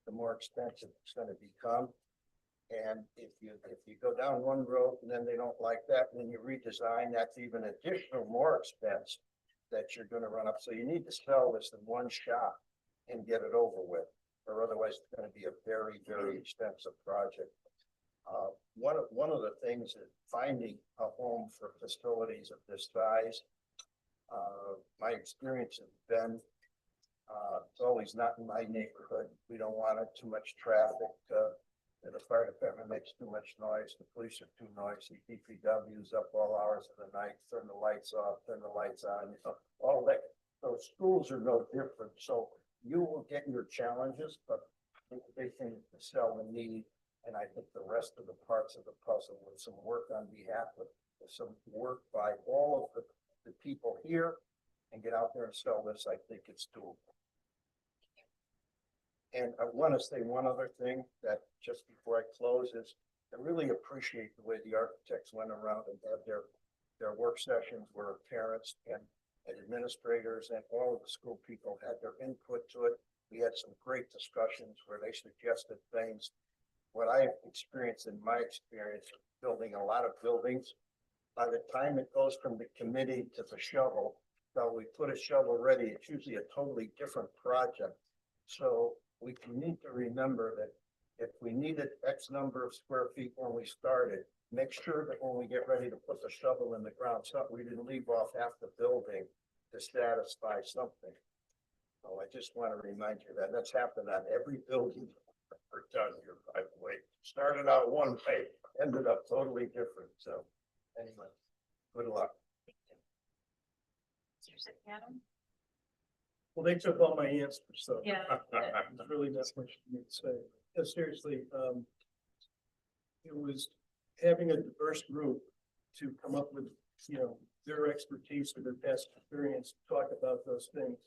the more expensive it's going to become. And if you go down one road and then they don't like that, and then you redesign, that's even additional more expense that you're going to run up. So you need to sell this in one shot and get it over with, or otherwise it's going to be a very, very expensive project. One of the things that finding a home for facilities of this size, my experience has been, it's always not in my neighborhood. We don't want it too much traffic. The fire department makes too much noise. The police are too noisy. DPW's up all hours of the night, turn the lights off, turn the lights on, all that. So schools are no different. So you will get your challenges, but I think the big thing is to sell the need. And I think the rest of the parts of the puzzle with some work on behalf of some work by all of the people here and get out there and sell this, I think it's doable. And I want to say one other thing that just before I close is I really appreciate the way the architects went around and had their work sessions where parents and administrators and all of the school people had their input to it. We had some great discussions where they suggested things. What I experienced in my experience of building a lot of buildings, by the time it goes from the committee to the shovel, so we put a shovel ready, it's usually a totally different project. So we need to remember that if we needed X number of square feet when we started, make sure that when we get ready to put the shovel in the ground, we didn't leave off half the building to satisfy something. So I just want to remind you that that's happened on every building we're done here, by the way. Started out one way, ended up totally different. So anyway, good luck. Well, they took all my answers, so. Yeah. There's really not much for me to say. No, seriously, it was having a diverse group to come up with, their expertise or their past experience, talk about those things,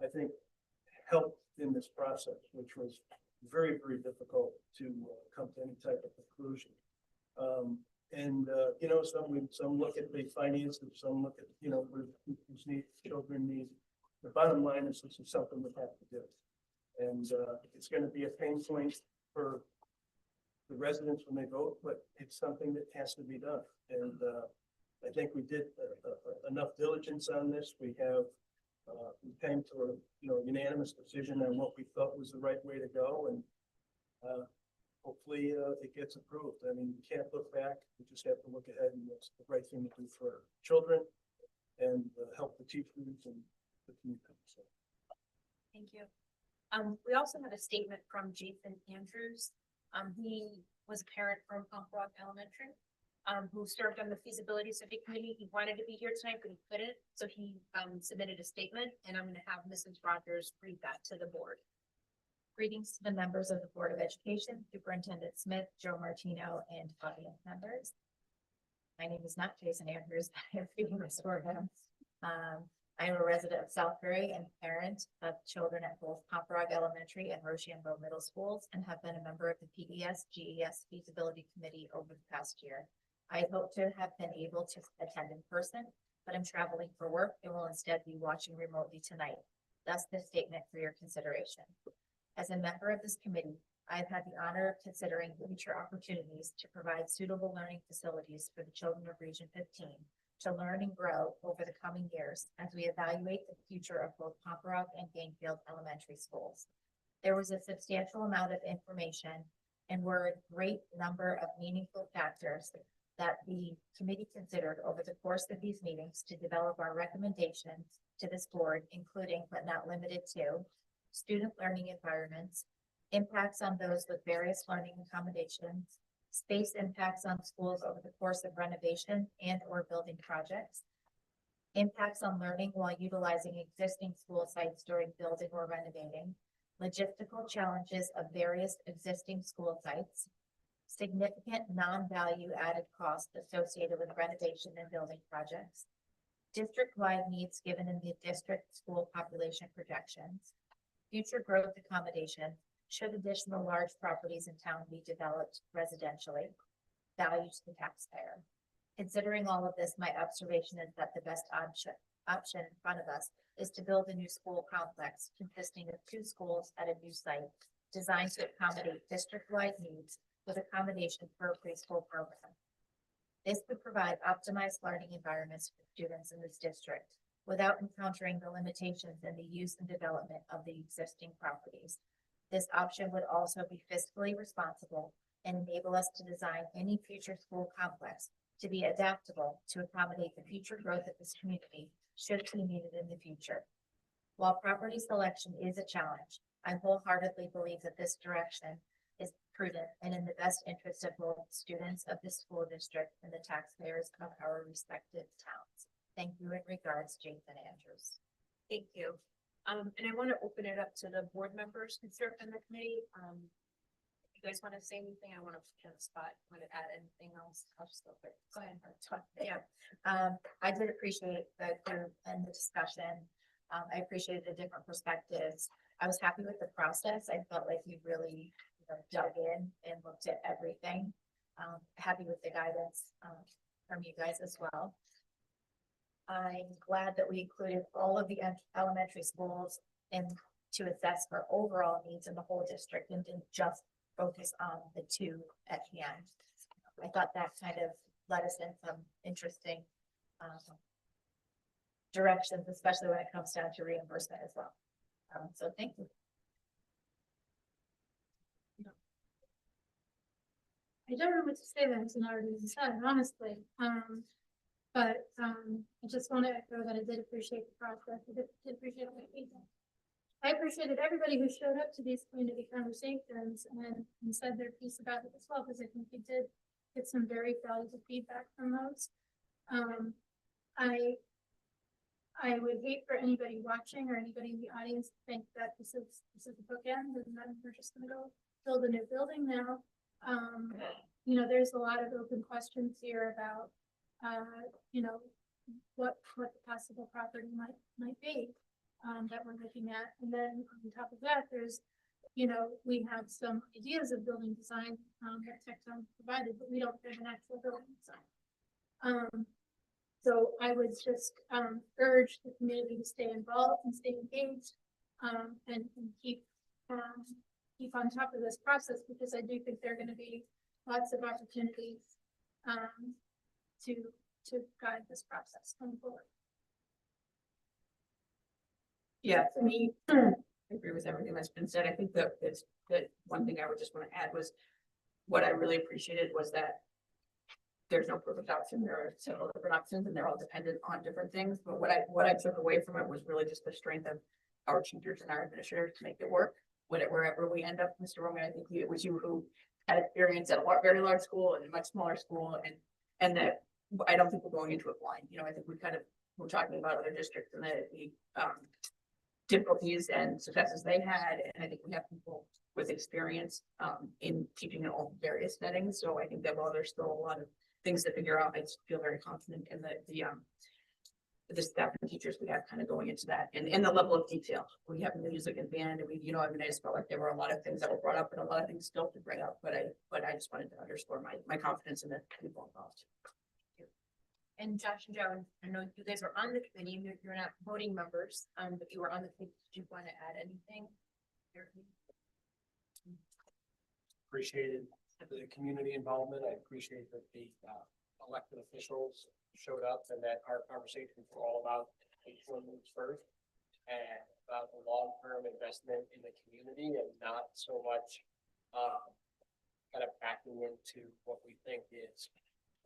I think helped in this process, which was very, very difficult to come to any type of conclusion. And, some look at the finances, some look at, where whose need, children need. The bottom line is this is something we have to do. And, it's gonna be a pain point for the residents when they vote, but it's something that has to be done. And, I think we did enough diligence on this. We have, we came to a, unanimous decision on what we thought was the right way to go, and hopefully, it gets approved. I mean, we can't look back. We just have to look ahead, and what's the right thing to do for children and help the teachers and the community. So, Thank you. We also have a statement from Jason Andrews. He was a parent from Pump Rock Elementary, who served on the feasibility study committee. He wanted to be here tonight, but he couldn't, so he submitted a statement, and I'm gonna have Mrs. Rogers read that to the board. Greetings to the members of the Board of Education, Superintendent Smith, Joe Martino, and audience members. My name is not Jason Andrews, I have feelings for him. I am a resident of Southbury and parent of children at both Pomfrog Elementary and Rochambeau Middle Schools, and have been a member of the PBS GES Feasibility Committee over the past year. I hope to have been able to attend in person, but I'm traveling for work and will instead be watching remotely tonight. Thus, this statement for your consideration. As a member of this committee, I've had the honor of considering future opportunities to provide suitable learning facilities for the children of Region 15 to learn and grow over the coming years as we evaluate the future of both Pomfrog and Gainfield Elementary Schools. There was a substantial amount of information and were a great number of meaningful factors that the committee considered over the course of these meetings to develop our recommendations to this board, including but not limited to student learning environments, impacts on those with various learning accommodations, space impacts on schools over the course of renovation and or building projects, impacts on learning while utilizing existing school sites during building or renovating, logistical challenges of various existing school sites, significant non-value added costs associated with renovation and building projects, district-wide needs given in the district school population projections, future growth accommodation should additional large properties in town be developed residentially, value to the taxpayer. Considering all of this, my observation is that the best option in front of us is to build a new school complex consisting of 2 schools at a new site designed to accommodate district-wide needs with accommodation for a preschool program. This would provide optimized learning environments for students in this district without encountering the limitations in the use and development of the existing properties. This option would also be fiscally responsible and enable us to design any future school complex to be adaptable to accommodate the future growth of this community should it be needed in the future. While property selection is a challenge, I wholeheartedly believe that this direction is prudent and in the best interest of both students of the school district and the taxpayers of our respective towns. Thank you. In regards, Jason Andrews. Thank you. And I want to open it up to the board members who served on the committee. If you guys want to say anything, I want to put you on the spot. Want to add anything else? I'll just go for it. Go ahead. Yeah, I did appreciate the group and the discussion. I appreciated the different perspectives. I was happy with the process. I felt like you really dug in and looked at everything. Happy with the guidance from you guys as well. I'm glad that we included all of the elementary schools and to assess for overall needs in the whole district and didn't just focus on the 2 at hand. I thought that kind of led us in some interesting directions, especially when it comes down to reimbursement as well. So thank you. I don't know what to say that hasn't already been said, honestly. But I just want to echo that I did appreciate the process. I did appreciate all the feedback. I appreciated everybody who showed up to these community conversations and said their piece about it as well, because I think we did get some very valuable feedback from those. I would hate for anybody watching or anybody in the audience to think that this is the bookend and then we're just going to go build a new building now. There's a lot of open questions here about what the possible property might be that we're looking at. And then on top of that, there's you know, we have some ideas of building design, that Tecton provided, but we don't have an actual building design. So I would just, urge the community to stay involved and stay engaged, and keep on top of this process, because I do think there are gonna be lots of opportunities, to guide this process going forward. Yeah, for me, I agree with everything that's been said. I think that one thing I would just want to add was what I really appreciated was that there's no perfect option. There are several different options and they're all dependent on different things. But what I took away from it was really just the strength of our teachers and our administrators to make it work. Wherever we end up, Mr. Roman, I think it was you who had experience at a very large school and a much smaller school, and that I don't think we're going into it blind. You know, I think we're talking about other districts and the difficulties and successes they had, and I think we have people with experience in teaching in all various settings. So I think that while there's still a lot of things to figure out, I just feel very confident in the staff and teachers we have kind of going into that, and the level of detail. We have music at the end, and I mean, I just felt like there were a lot of things that were brought up and a lot of things still to bring up, but I just wanted to underscore my confidence in the people involved. And Josh and Joe, I know you guys are on the committee, you're not voting members, but you were on the committee. Did you want to add anything? Appreciated the community involvement. I appreciate that the elected officials showed up and that our conversations were all about education moves first and about the long-term investment in the community and not so much kind of backing into what we think is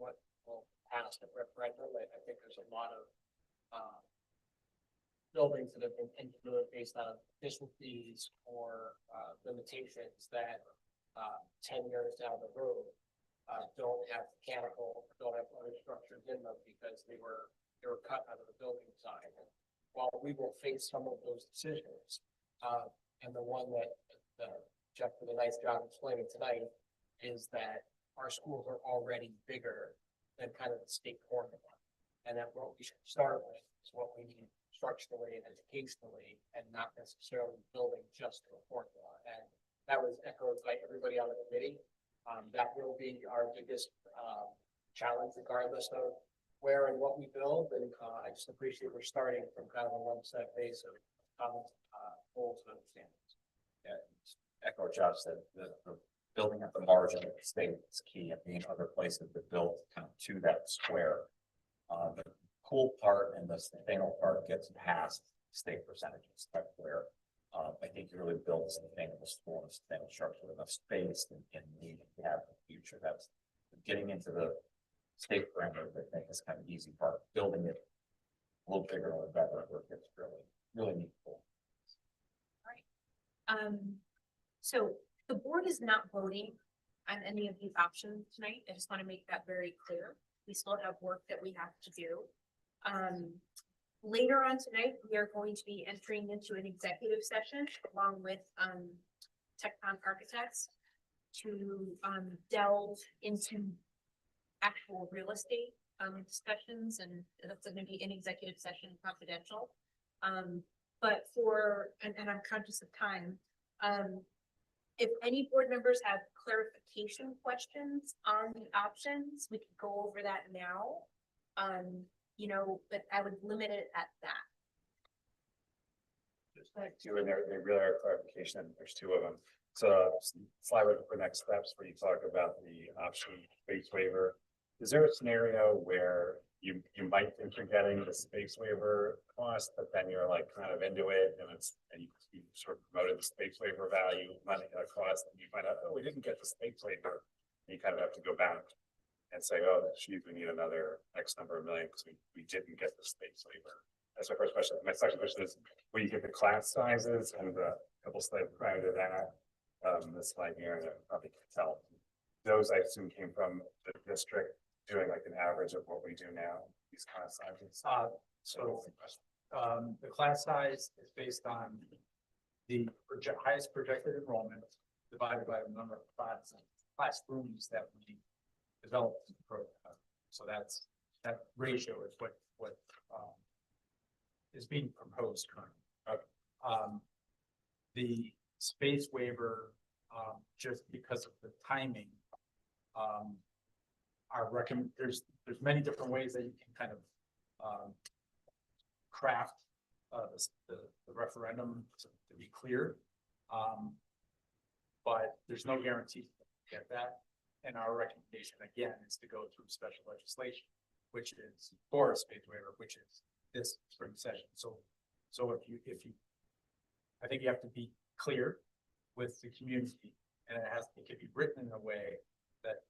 what will pass the referendum. I think there's a lot of buildings that have been engineered based on efficiencies or limitations that 10 years down the road don't have mechanical, don't have other structures in them because they were cut out of the building design. And while we will face some of those decisions, and the one that Jeff did a nice job explaining tonight is that our schools are already bigger than kind of the state formula, and that what we should start with is what we need structurally and educationally, and not necessarily building just to a formula. And that was echoed by everybody on the committee. That will be our biggest challenge, regardless of where and what we build. And I just appreciate we're starting from kind of a one set base of common goals and understandings. Yeah, echo Josh said, the building at the margin of the state is key, and being other places that build kind of to that square. The cool part and the sustainable part gets past state percentages, that's where I think you really build a sustainable school and a sustainable structure with enough space and need to have in the future. That's getting into the state parameters. I think is kind of the easy part. Building it a little bigger or better, where it gets really meaningful. So the board is not voting on any of these options tonight. I just want to make that very clear. We still have work that we have to do. Later on tonight, we are going to be entering into an executive session along with Tecton Architects to delve into actual real estate discussions, and that's going to be an executive session, confidential. But and I'm conscious of time. If any board members have clarification questions on the options, we can go over that now. But I would limit it at that. There's two in there, they really are clarification, there's two of them. So slide with the next steps where you talk about the option space waiver. Is there a scenario where you might think you're getting the space waiver cost, but then you're like kind of into it and you sort of promoted the space waiver value, money cost, and you find out, oh, we didn't get the space waiver. And you kind of have to go back and say, oh, geez, we need another X number of million because we didn't get the space waiver. That's my first question. My second question is, will you get the class sizes and the couple slides prior to that? This slide here, and I probably can tell. Those I assume came from the district doing like an average of what we do now, these class sizes. The class size is based on the highest projected enrollment divided by the number of classrooms that we developed in the program. So that ratio is what is being proposed currently. The space waiver, just because of the timing. There's many different ways that you can kind of, craft, the referendum to be clear. But there's no guarantee to get that. And our recommendation again is to go through special legislation, which is for a space waiver, which is this spring session. So I think you have to be clear with the community, and it can be written in a way that,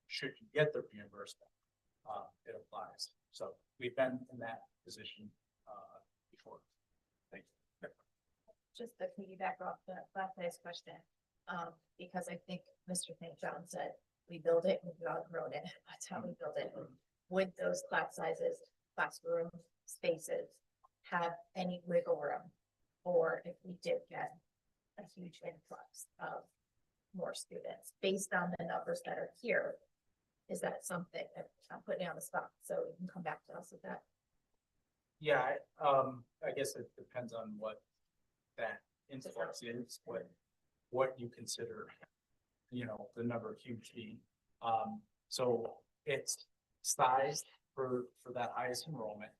should you get the reimbursement, it applies. So we've been in that position, before. Thank you. Just to piggyback off the last night's question, because I think Mr. St. John said, we build it, we've outgrown it, that's how we build it. Would those class sizes, classroom spaces have any wiggle room? Or if we did get a huge influx of more students, based on the numbers that are here, is that something that I'm putting on the spot, so you can come back to us with that? Yeah, I guess it depends on what that influx is, what you consider, the number of huge be. So it's sized for that highest enrollment.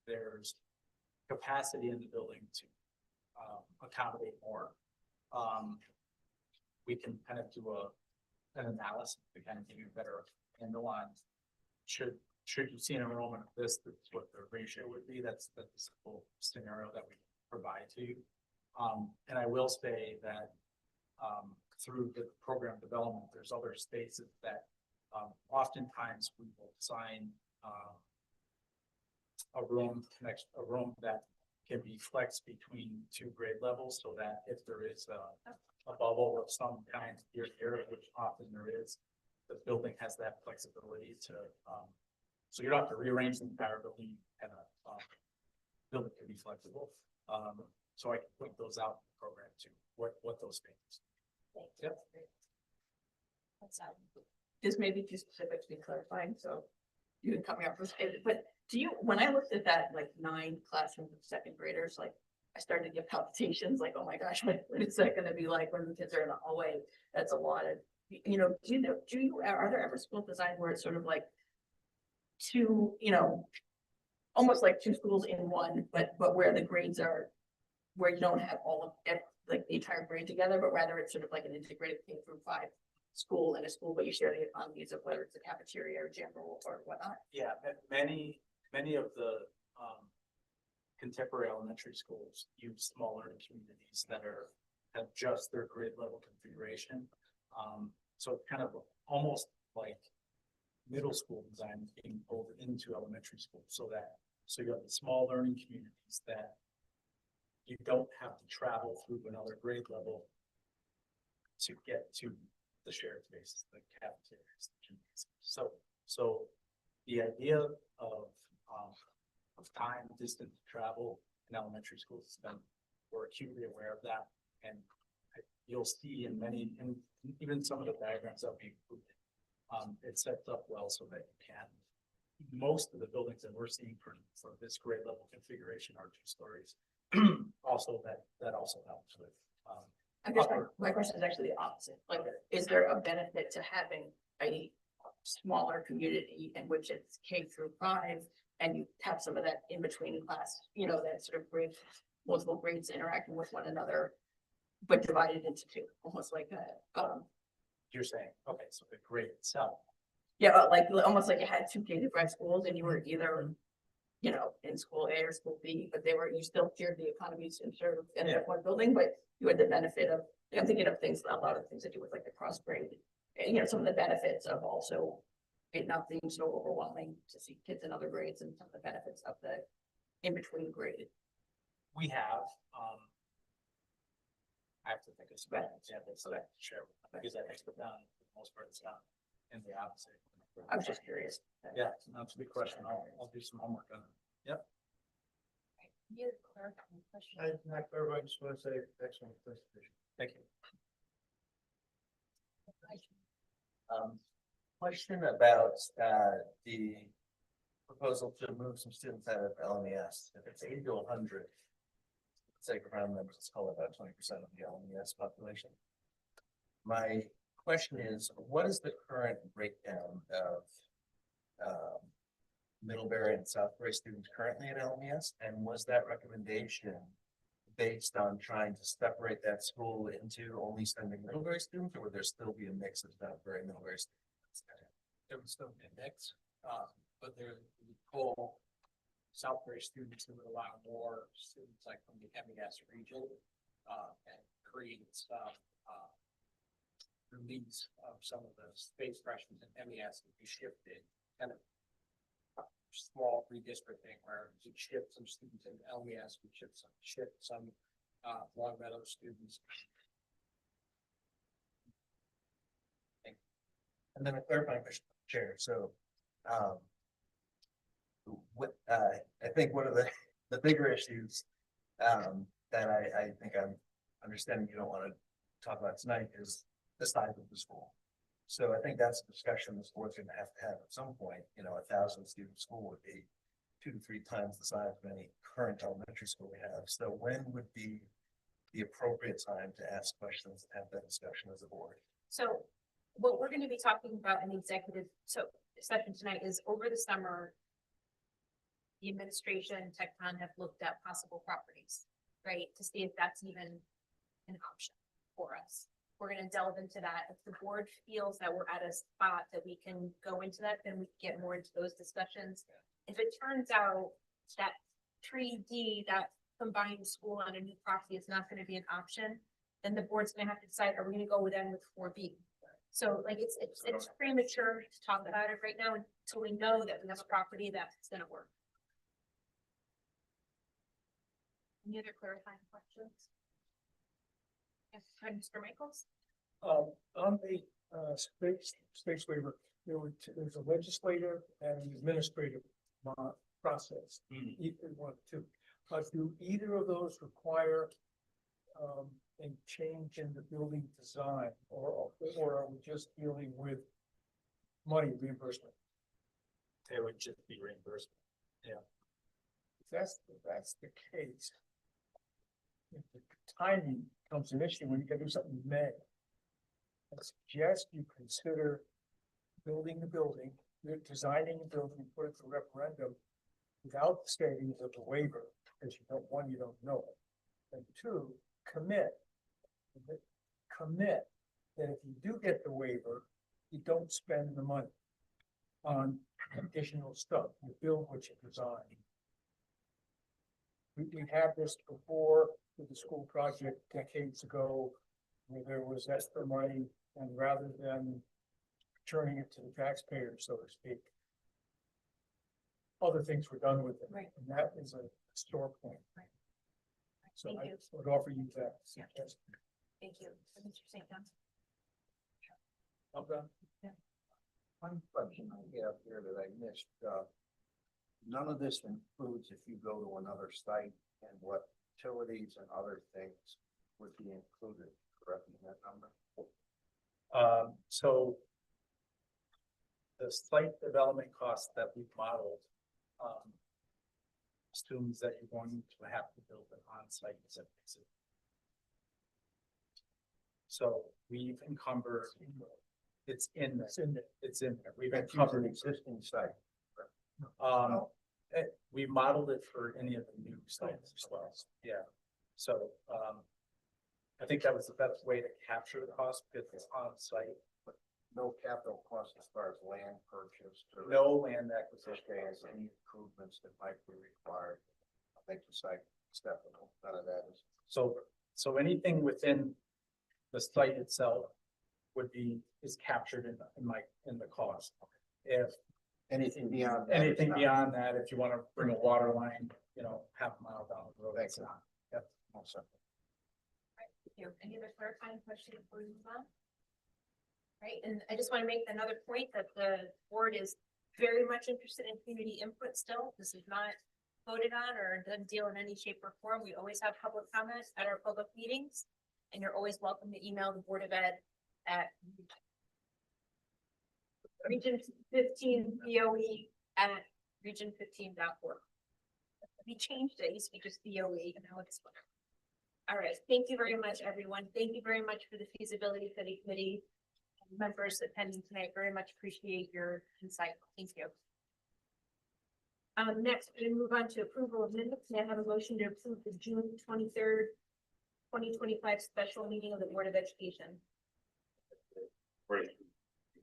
There's capacity in the building to accommodate more. We can kind of do an analysis to kind of give you a better handle on should you see an enrollment of this, that's what the ratio would be. That's the simple scenario that we provide to you. And I will say that through the program development, there's other spaces that oftentimes we will design a room that can be flexed between two grade levels, so that if there is a bubble of some kind here, which often there is, the building has that flexibility to, so you don't have to rearrange the entire building, and building can be flexible. So I can point those out in the program too, what those things. Yep. This may be too specific to be clarifying, so you can cut me off, but when I looked at that, like 9 classrooms of second graders, like I started to get palpitations, like, oh my gosh, what is that gonna be like when the kids are in the hallway? That's a lot of, are there ever schools designed where it's sort of like two, almost like 2 schools in one, but where the grades are, where you don't have all of like the entire grade together, but rather it's sort of like an integrated K-5 school and a school, but you share the economies of whether it's a cafeteria or gym or whatnot. Yeah, many of the contemporary elementary schools use small learning communities that have just their grade level configuration. So it's kind of almost like middle school design being pulled into elementary school, so you have the small learning communities that you don't have to travel through another grade level to get to the shared spaces, the cafeterias, the gymnasiums. So the idea of time, distance travel in elementary schools, we're acutely aware of that, and you'll see in even some of the diagrams that we included, it sets up well so that you can. Most of the buildings that we're seeing for this grade level configuration are 2 stories. Also, that also helps with. I guess my question is actually the opposite. Like, is there a benefit to having a smaller community in which it's K-5, and you have some of that in between class, that sort of grade, multiple grades interacting with one another, but divided into 2, almost like a. You're saying, okay, so the grade itself. Yeah, like almost like you had 2 K-5 schools, and you were either, in school A or school B, but you still shared the economies and sort of in one building, but you had the benefit of, I'm thinking of a lot of things to do with like the cross grade, and some of the benefits of also it not being so overwhelming to see kids in other grades, and some of the benefits of the in-between grade. We have, I have to think of some examples that I can share, because I think for the most part it's not in the opposite. I was just curious. Yeah, that's a good question. I'll do some homework on it. Yep. You clarify the question. I just want to say excellent presentation. Thank you. Question about the proposal to move some students out of LMES. If it's 80 to 100, sake of round numbers, let's call it about 20% of the LMES population. My question is, what is the current breakdown of Middlebury and Southbury students currently at LMES? And was that recommendation based on trying to separate that school into only sending Middlebury students, or would there still be a mix of Southbury and Middlebury students? There would still be a mix, but there, the whole Southbury students who would allow more students like from the MES region, and create release of some of the space freshmen in MES would be shifted, kind of small redistricting where we shift some students in LES, we shift some Long Meadow students. And then a clarifying question, Chair. So, I think one of the bigger issues that I think I'm understanding you don't want to talk about tonight is the size of the school. So I think that's a discussion this board's going to have at some point. You know, 1,000 student school would be 2 to 3 times the size of any current elementary school we have. So when would be the appropriate time to ask questions and have that discussion as a board? So what we're gonna be talking about in the executive session tonight is over the summer, the administration, Tecton have looked at possible properties, right? To see if that's even an option for us. We're gonna delve into that. If the board feels that we're at a spot that we can go into that, then we can get more into those discussions. If it turns out that 3D, that combined school on a new property is not gonna be an option, then the board's gonna have to decide, are we gonna go with 4B? So like, it's premature to talk about it right now until we know that we have a property that's gonna work. Any other clarifying questions? Yes, Mr. Michaels? On the space waiver, there's a legislative and an administrative process. Either one, two. Do either of those require a change in the building design, or are we just dealing with money reimbursement? It would just be reimbursement. If that's the case, if the timing becomes an issue when you can do something in May, I suggest you consider building the building, designing the building, put it to referendum without the statings of the waiver, because you don't, one, you don't know it. And two, commit that if you do get the waiver, you don't spend the money on additional stuff. You build what you design. We had this before with the school project decades ago, where there was extra money, and rather than returning it to the taxpayer, so to speak, other things were done with it. Right. And that is a store point. Right. So Thank I you. would offer you that Yeah. suggestion. Thank you. Mr. St. John? I'm done. One question I have here that I missed, none of this includes if you go to another site and what utilities and other things would be included, correct in that number? So the site development costs that we've modeled, assumes that you're going to have to build an on-site septic system. So we've encumbered, it's in there, we've That's encumbered. an existing site. We modeled it for any of the new sites as well, yeah. So, I think that was the best way to capture the cost, because it's on site. No capital costs as far as land purchase. Or No land acquisition. okay, as any improvements that might be required. I think the site step, none of that is. So anything within the site itself is captured in the cost. If Anything beyond. that is anything not. beyond that, if you want to bring a water line, half a mile down the road, Thanks. it's not. Yep. Also. Thank you. Any other clarifying questions before we move on? Right, and I just want to make another point that the board is very much interested in community input still. This is not voted on or done deal in any shape or form. We always have public comments at our public meetings, and you're always welcome to email the Board of Ed at region 15 BOE at region15.org. We changed it. It used to be just BOE, and now it's All right, thank you very much, everyone. Thank you very much for the feasibility study committee members attending tonight. Very much appreciate your insight. Thank you. Next, we move on to approval of minutes. May I have a motion to approve the June 23rd, 2025 special meeting of the Board of Education? Great.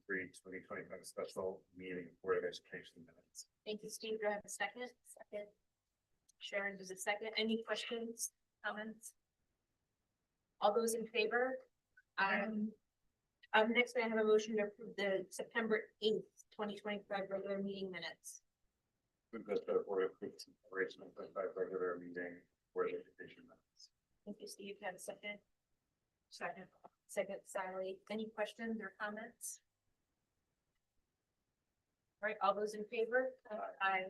2025 special meeting Board of Education minutes. Thank you, Steve. Do I have a second? Second. Sharon does a second. Any questions, comments? All those in favor? Next, I have a motion to approve the September 8th, 2025 regular meeting minutes. We've got the Board of Consideration of the regular meeting Board of Education minutes. Thank you, Steve. Do I have a second? Second. Second, Sally. Any questions or comments? All right, all those in favor? Aye.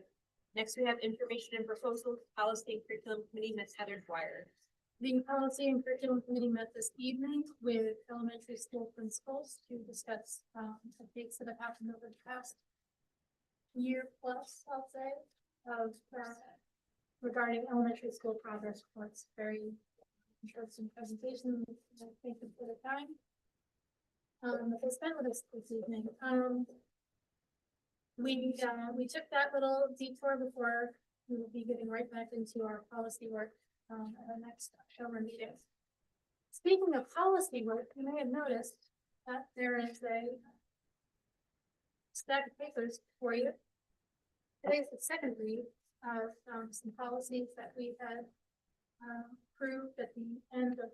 Next, we have information and proposals, policy and curriculum committee, Ms. Heather Dwyer. The policy and curriculum committee met this evening with elementary school principals to discuss updates that have happened over the past year plus, I'll say, of regarding elementary school progress reports. Very interesting presentation. Thank you for the time. They spent with us this evening. We took that little detour before we will be getting right back into our policy work at our next October meeting. Speaking of policy work, you may have noticed that there is a stack of papers for you. Today's the second read of some policies that we had approved at the end of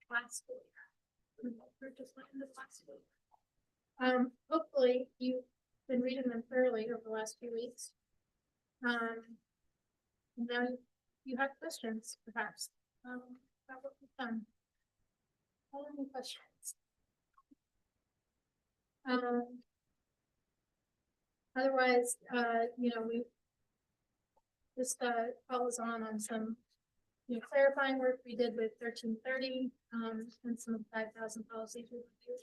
last week. We approved just at the end of last week. Hopefully you've been reading them thoroughly over the last few weeks. Now you have questions, perhaps, about what we've done. Any questions? Otherwise, we just follows on some clarifying work we did with 1330 and some of the 5,000 policies we reviewed.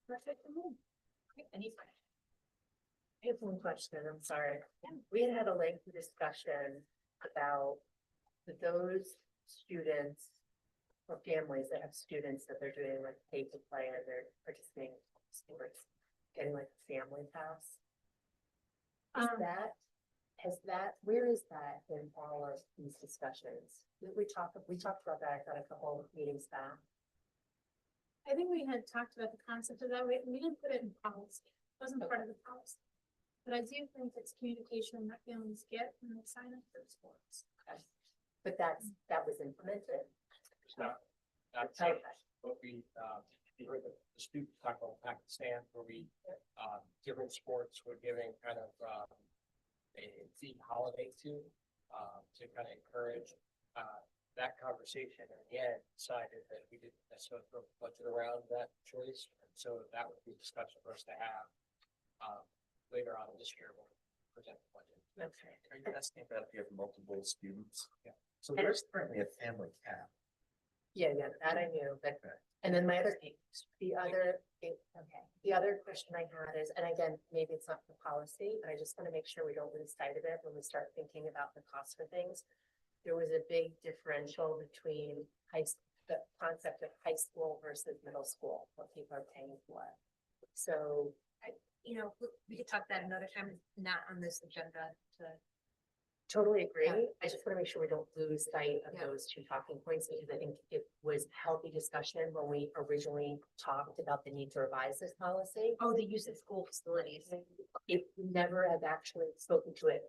Perfect. Any questions? I have one question, I'm sorry. We had a lengthy discussion about those students or families that have students that they're doing like pay to play or they're participating in sports, getting like a family pass. Where is that in all of these discussions? We talked about that at a couple of meetings back. I think we had talked about the concept of that. We didn't put it in policy. It wasn't part of the policy. But I do think it's communication that families get when they sign up for sports. Okay. But that was implemented. That's what we heard the students talk about Pakistan, where we different sports were giving kind of a theme holiday to kind of encourage that conversation. And in the end, decided that we didn't necessarily throw a budget around that choice, and so that would be a discussion for us to have later on this year. We'll present the budget. Okay. Are you asking about if you have multiple students? Yeah. So there's currently a family cap. Yeah, that I knew, but, and then the other question I had is, and again, maybe it's not the policy, but I just want to make sure we don't lose sight of it when we start thinking about the cost for things. There was a big differential between the concept of high school versus middle school, what people are paying for. So we could talk that another time, not on this agenda. totally agree. I just want to make sure we don't lose sight of those two talking points, because I think it was healthy discussion when we originally talked about the need to revise this policy. Oh, the use of school facilities. If we never have actually spoken to it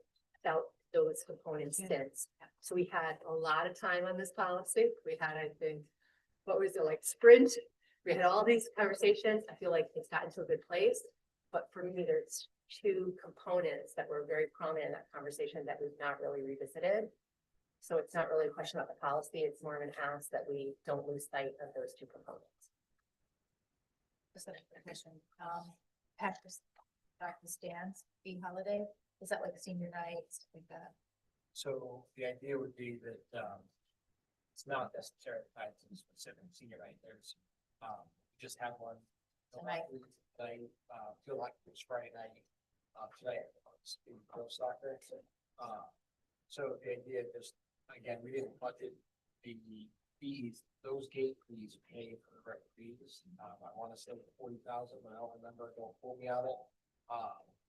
about those components since. So we had a lot of time on this policy. We had, I think, what was it, like sprint? We had all these conversations. I feel like it's gotten to a good place. But for me, there's two components that were very prominent in that conversation that we've not really revisited. So it's not really a question about the policy. It's more of an ask that we don't lose sight of those two components. Just a question. Pakistan's fee holiday, is that like senior night, stuff like that? So the idea would be that it's not necessarily tied to the specific senior night. There's just have one Tonight. I feel like it's Friday night. Tonight it's in pro soccer. So the idea is again, we didn't budget the fees, those gate fees pay for the referees. I want to say 40,000, but I don't remember, don't quote me on it.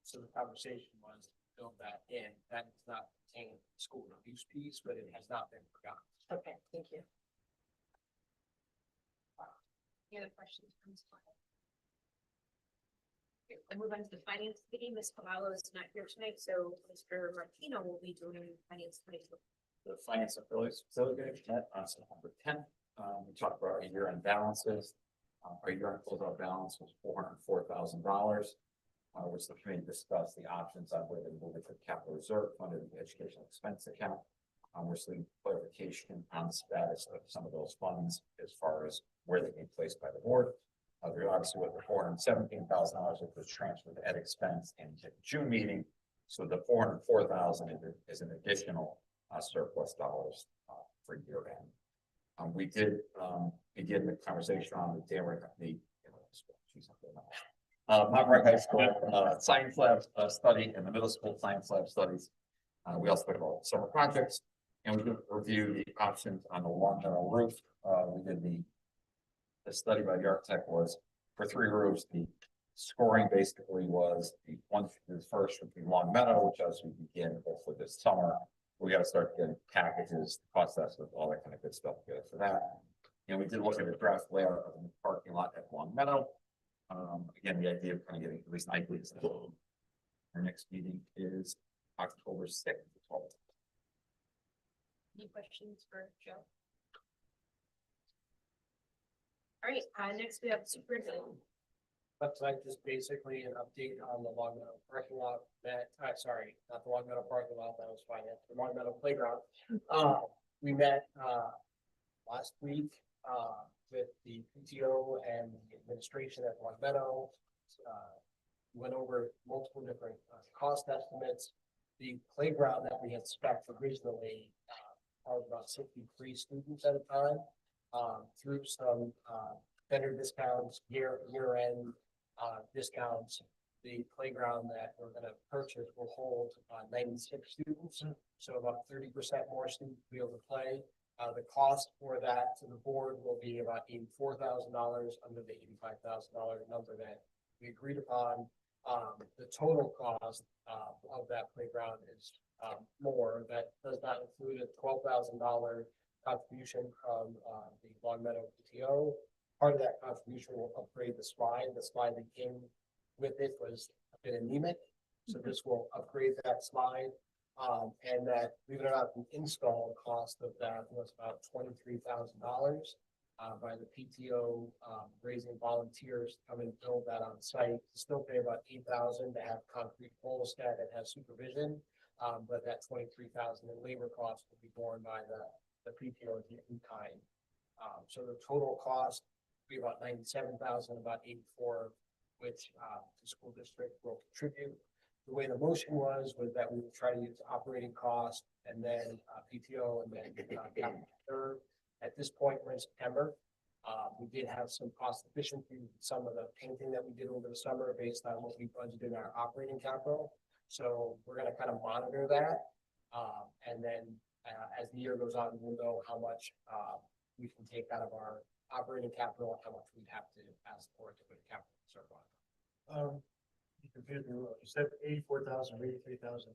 So the conversation was to build that in, that is not contained in the school use piece, but it has not been forgotten. Okay, thank you. Any other questions from this slide? Okay, we'll move on to the finance committee. Ms. Cavallo is not here tonight, so Mr. Martino will be doing finance committee. The finance and facilities met on September tenth. We talked about our year-end balances. Our year-end closeout balance was $404,000. Which the committee discussed the options on whether to move it to the capital reserve fund or the educational expense account. We're seeking clarification on the status of some of those funds as far as where they can be placed by the board. There obviously with the $417,000 that was transferred to ed expense in the June meeting. So the $404,000 is an additional surplus dollars for year end. We did begin the conversation on the Pomeroy High School science lab study and the middle school science lab studies. We also talked about summer projects, and we did review the options on the Long Meadow roof. We did the study by the architect was for 3 roofs. The scoring basically was the first would be Long Meadow, which as we begin hopefully this summer. We got to start getting packages, cost estimates, all that kind of good stuff together for that. And we did look at the draft layout of the parking lot at Long Meadow. Again, the idea of kind of getting at least ideas. Our next meeting is October 6th. Any questions for Joe? All right, next we have superintendent. That's like just basically an update on the Long Meadow parking lot that, sorry, not the Long Meadow parking lot, that was fine, the Long Meadow playground. We met, last week, with the PTO and the administration at Long Meadow. Went over multiple different cost estimates. The playground that we had spec'd originally, was about 63 students at a time. Through some vendor discounts, year-end discounts, the playground that we're gonna purchase will hold 96 students. So about 30% more students will be able to play. The cost for that to the board will be about $84,000 under the $85,000 number that we agreed upon. The total cost of that playground is more. That does not include a $12,000 contribution from the Long Meadow PTO. Part of that contribution will upgrade the slide. The slide that came with it was a bit anemic, so this will upgrade that slide. And that, believe it or not, the install cost of that was about $23,000 by the PTO, raising volunteers to come and build that on site. Still pay about $8,000 to have concrete poles set and have supervision, but that $23,000 in labor costs will be borne by the PTO in kind. So the total cost will be about $97,000, about $84,000, which the school district will contribute. The way the motion was that we would try to use operating costs and then PTO and then capital reserve. At this point, we're in September. We did have some cost efficiency with some of the painting that we did over the summer based on what we budgeted in our operating capital. So we're going to kind of monitor that. And then as the year goes on, we'll know how much we can take out of our operating capital and how much we'd have to ask for to put a capital reserve on. You confused me. You said 84,000 or 83,000.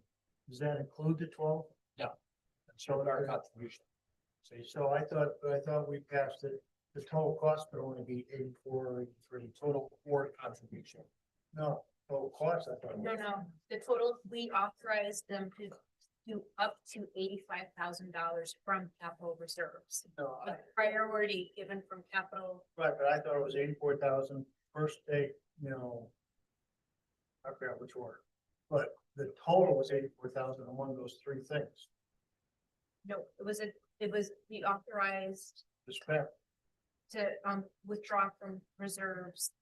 Does that include the 12? No. So in our contribution. So I thought we passed it. The total cost would only be 84, 83 total board contribution. No, total cost. I thought. No, the total, we authorized them to do up to $85,000 from capital reserves. No, The priority given from capital. right, but I thought it was 84,000 first day, I forgot which order, but the total was 84,000 on one of those 3 things. No, we authorized The spec. to withdraw from reserves.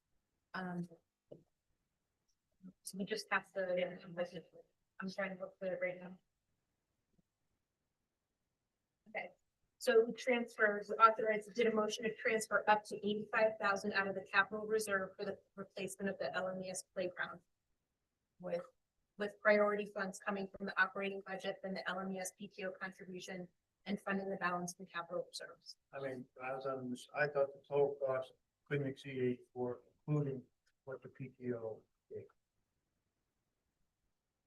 So we just have to, I'm trying to look for it right now. Okay, so we did a motion to transfer up to $85,000 out of the capital reserve for the replacement of the LMES playground. With priority funds coming from the operating budget, then the LMES PTO contribution, and funding the balance from capital reserves. I mean, I was on this, I thought the total cost couldn't exceed 84, including what the PTO gave.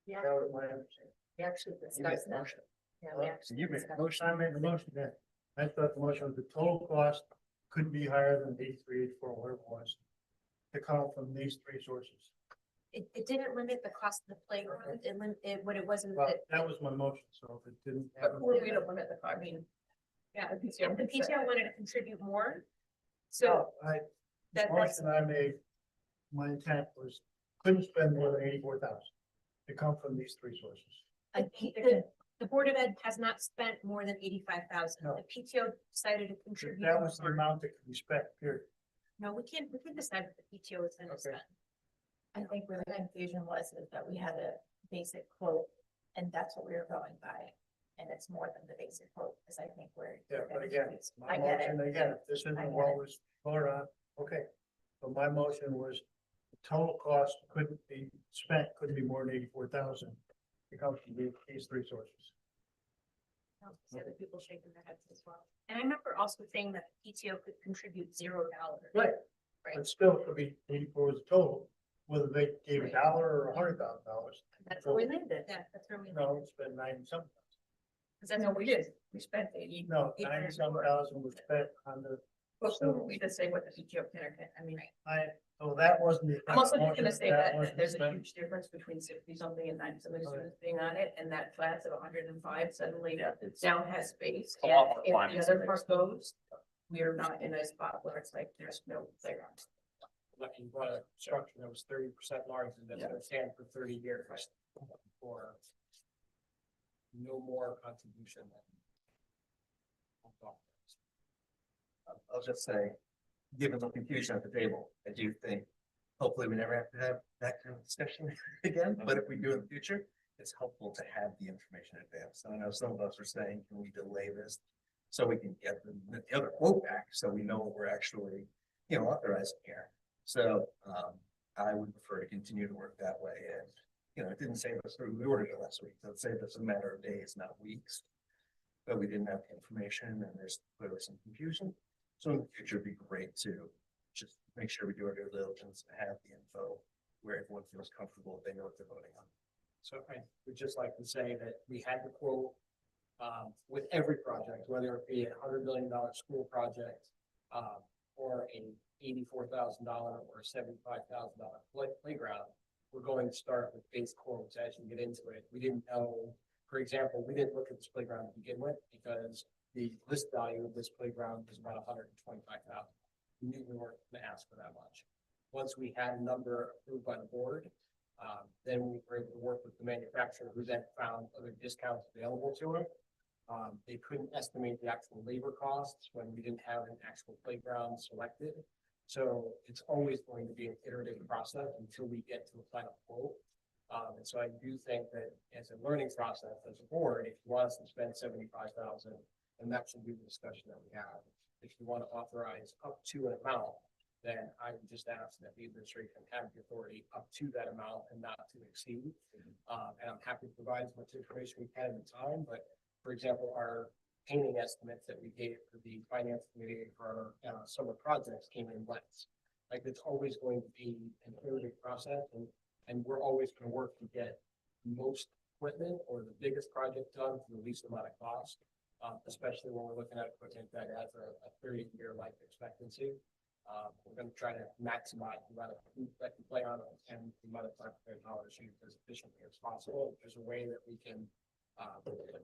Yeah. That was my understanding. We actually You made discussed the that. motion. Yeah, we Huh? actually. You made the discussed motion, I made the motion then. I thought the motion was the total cost couldn't be higher than 83, 84, whatever it was. To come from these three sources. It didn't limit the cost of the playground, what it wasn't, Well, that was my motion, so if it didn't. have But a- we don't limit the, I mean. Yeah, the PTO. the PTO wanted to contribute more. So No, the that's, motion I made, my intent was, couldn't spend more than 84,000 to come from these three sources. the Board of Ed has not spent more than 85,000. No. The PTO decided to contribute. That was the more. amount that could be spent, period. No, we can decide what the PTO is gonna Okay. spend. I think where the confusion was is that we had a basic quote, and that's what we were going by. And it's more than the basic quote, because I think we're. Yeah, but again, my I get it. motion, again, if this I isn't get what it. was voted on, okay. But my motion was, the total cost couldn't be spent, couldn't be more than 84,000. It comes from these three sources. The other people shaking their heads as well. And I remember also saying that the PTO could contribute $0. Right. Right. But still, it could be 84 as a total, whether they gave $1 or $100,000. That's where we landed. Yeah, that's where we. No, it's been 90 something. No, we did, we spent 80. No, 90 some thousand was spent on the, But we just say what the PTO can or can't, I mean. so that wasn't the. I'm also just motion, gonna say that wasn't there's a spent. huge difference between 60 something and 90 something Okay. students being on it, and that class of 105 suddenly Yeah, it's- now has space. a lot And more if climate the other space. part goes, we are not in a spot where it's like there's no playground. Like you bought a structure that was 30% larger that's gonna stand for 30 years. For no more contribution than. I'll just say, given the confusion at the table, I do think, hopefully we never have to have that kind of discussion again, but if we do in the future, it's helpful to have the information in advance. And I know some of us are saying, can we delay this? So we can get the other quote back, so we know what we're actually, authorizing here. So, I would prefer to continue to work that way, and, it didn't save us, we ordered it last week, so it saved us a matter of days, not weeks. But we didn't have the information, and there's clearly some confusion. So in the future, it'd be great to just make sure we do our due diligence, and have the info where everyone feels comfortable, they know what they're voting on. So I would just like to say that we had the quote with every project, whether it be $100 million school project or an $84,000 or $75,000 playground. We're going to start with base quotes as you get into it. We didn't know, for example, we didn't look at this playground to begin with because the list value of this playground was about $125,000. We knew we weren't going to ask for that much. Once we had a number approved by the board, then we were able to work with the manufacturer who then found other discounts available to it. They couldn't estimate the actual labor costs when we didn't have an actual playground selected. So it's always going to be an iterative process until we get to a final quote. And so I do think that as a learning process, as a board, if you want us to spend $75,000, then that should be the discussion that we have. If you want to authorize up to an amount, then I would just ask that the administration have the authority up to that amount and not to exceed. And I'm happy to provide as much information we can at the time, but for example, our painting estimates that we gave for the finance committee for our summer projects came in less. Like it's always going to be an iterative process, and we're always going to work to get most equipment or the biggest project done for the least amount of cost, especially when we're looking at equipment that has a 30-year life expectancy. We're going to try to maximize the amount of food that can play on it and the amount of dollars used as efficiently as possible. If there's a way that we can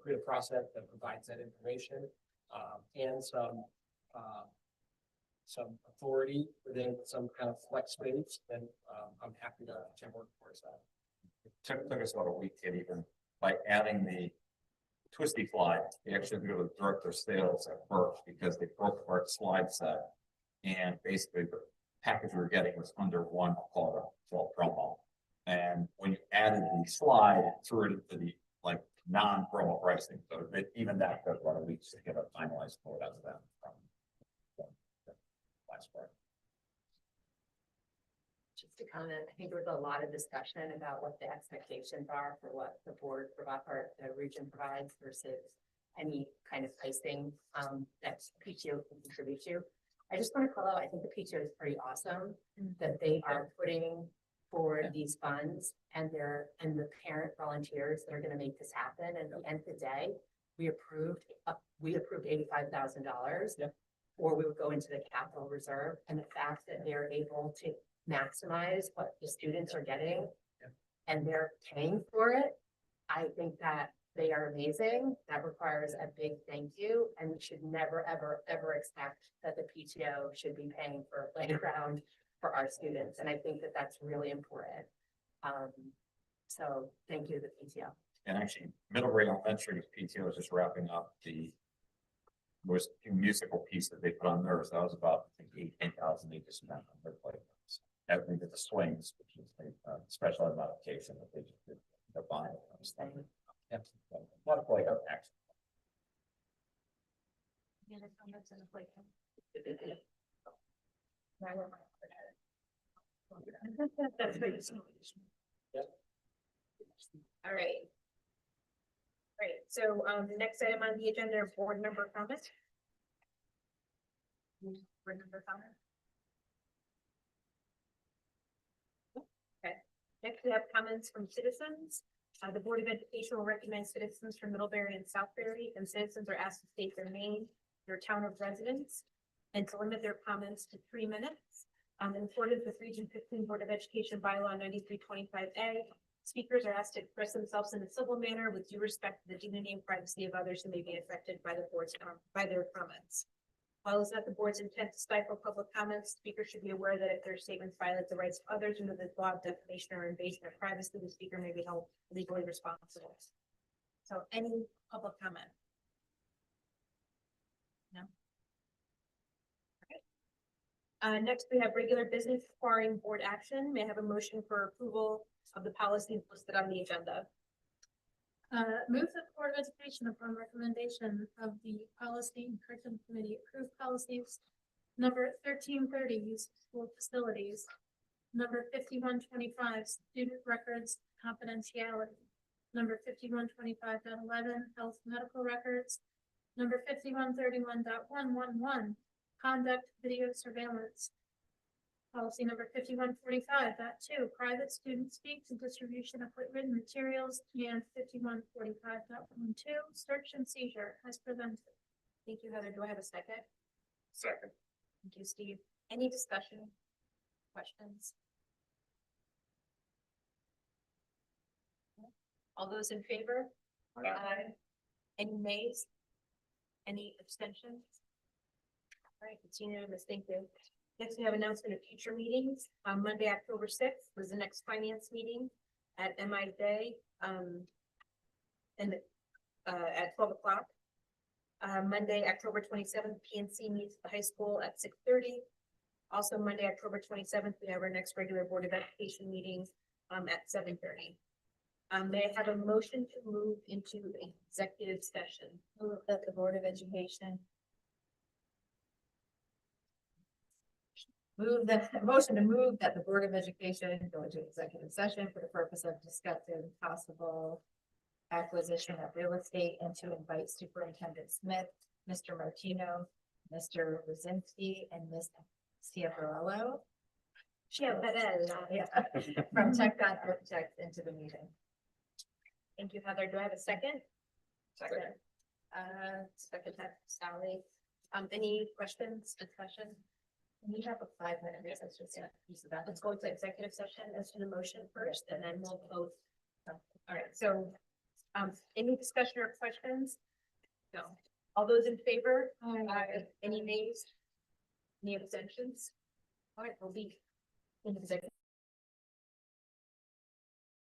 create a process that provides that information and some authority within some kind of flex space, then I'm happy to work towards that. Took us about a week to even, by adding the twisty slide, they actually go to the director of sales at Burke because they broke apart slide set. And basically the package we were getting was under one, I'll call it a promo. And when you added the slide, it threw it into the non-promo pricing. So even that took about a week to get a finalized quote out of them from the last part. Just to comment, I think there was a lot of discussion about what the expectations are for what the board provide, or the region provides versus any kind of icing, that PTO can contribute to. I just want to call out, I think the PTO is pretty awesome that they are putting forward these funds and the parent volunteers that are gonna make this happen. And at the end of the day, we approved $85,000. Or we would go into the capital reserve, and the fact that they're able to maximize what the students are getting. And they're paying for it, I think that they are amazing. That requires a big thank you, and we should never, ever, ever expect that the PTO should be paying for a playground for our students, and I think that that's really important. So thank you to the PTO. And actually, Middlebury Elementary PTO is just wrapping up the most musical piece that they put on theirs. That was about, I think, 18,000 they just spent on their playgrounds. And we did the swings, which is a special ed modification that they just did. The bond. Yeah, a lot of playground action. Any other comments on the playground? That's great. All right. Right, so, the next item on the agenda are board member comments. Board member comment. Okay, next we have comments from citizens. The Board of Education will recognize citizens from Middlebury and Southbury, and citizens are asked to state their name, their town of residence, and to limit their comments to 3 minutes. In accordance with Region 15 Board of Education bylaw 9325A, speakers are asked to express themselves in a civil manner with due respect to the dignity and privacy of others who may be affected by the board's by their comments. While it's not the board's intent to stifle public comments, speakers should be aware that if their statements violate the rights of others under the law of defamation or invasion of privacy, the speaker may be held legally responsible. So any public comment? No? Okay. Next, we have regular business requiring board action. May I have a motion for approval of the policies listed on the agenda? Move that the Board of Education, upon recommendation of the Policy and Curriculum Committee, approve policies number 1330, use of school facilities, number 5125, student records confidentiality, number 5125.11, health medical records, number 5131.111, conduct video surveillance, policy number 5145.2, private student speaks and distribution of written materials, and 5145.12, search and seizure as presented. Thank you, Heather. Do I have a second? Second. Thank you, Steve. Any discussion? Questions? All those in favor? Aye. Any nays? Any abstentions? All right, it's unanimous. Thank you. Next, we have announcement of future meetings. On Monday, October 6th was the next finance meeting at MI Day, and at 12 o'clock. Monday, October 27th, PNC meets at the high school at 6:30. Also, Monday, October 27th, we have our next regular Board of Education meeting at 7:30. May I have a motion to move into executive session? Move that the Board of Education motion to move that the Board of Education go into executive session for the purpose of discussing possible acquisition of real estate and to invite Superintendent Smith, Mr. Martino, Mr. Rosinski, and Ms. Ciavarello. Yeah, from Tecton Architects into the meeting. Thank you, Heather. Do I have a second? Second. Second, Sally. Any questions, discussion? We have a 5-minute recess. Let's go into executive session as to the motion first, and then we'll vote. All right, so, any discussion or questions? No. All those in favor? Any nays? Any abstentions? All right, we'll be in executive.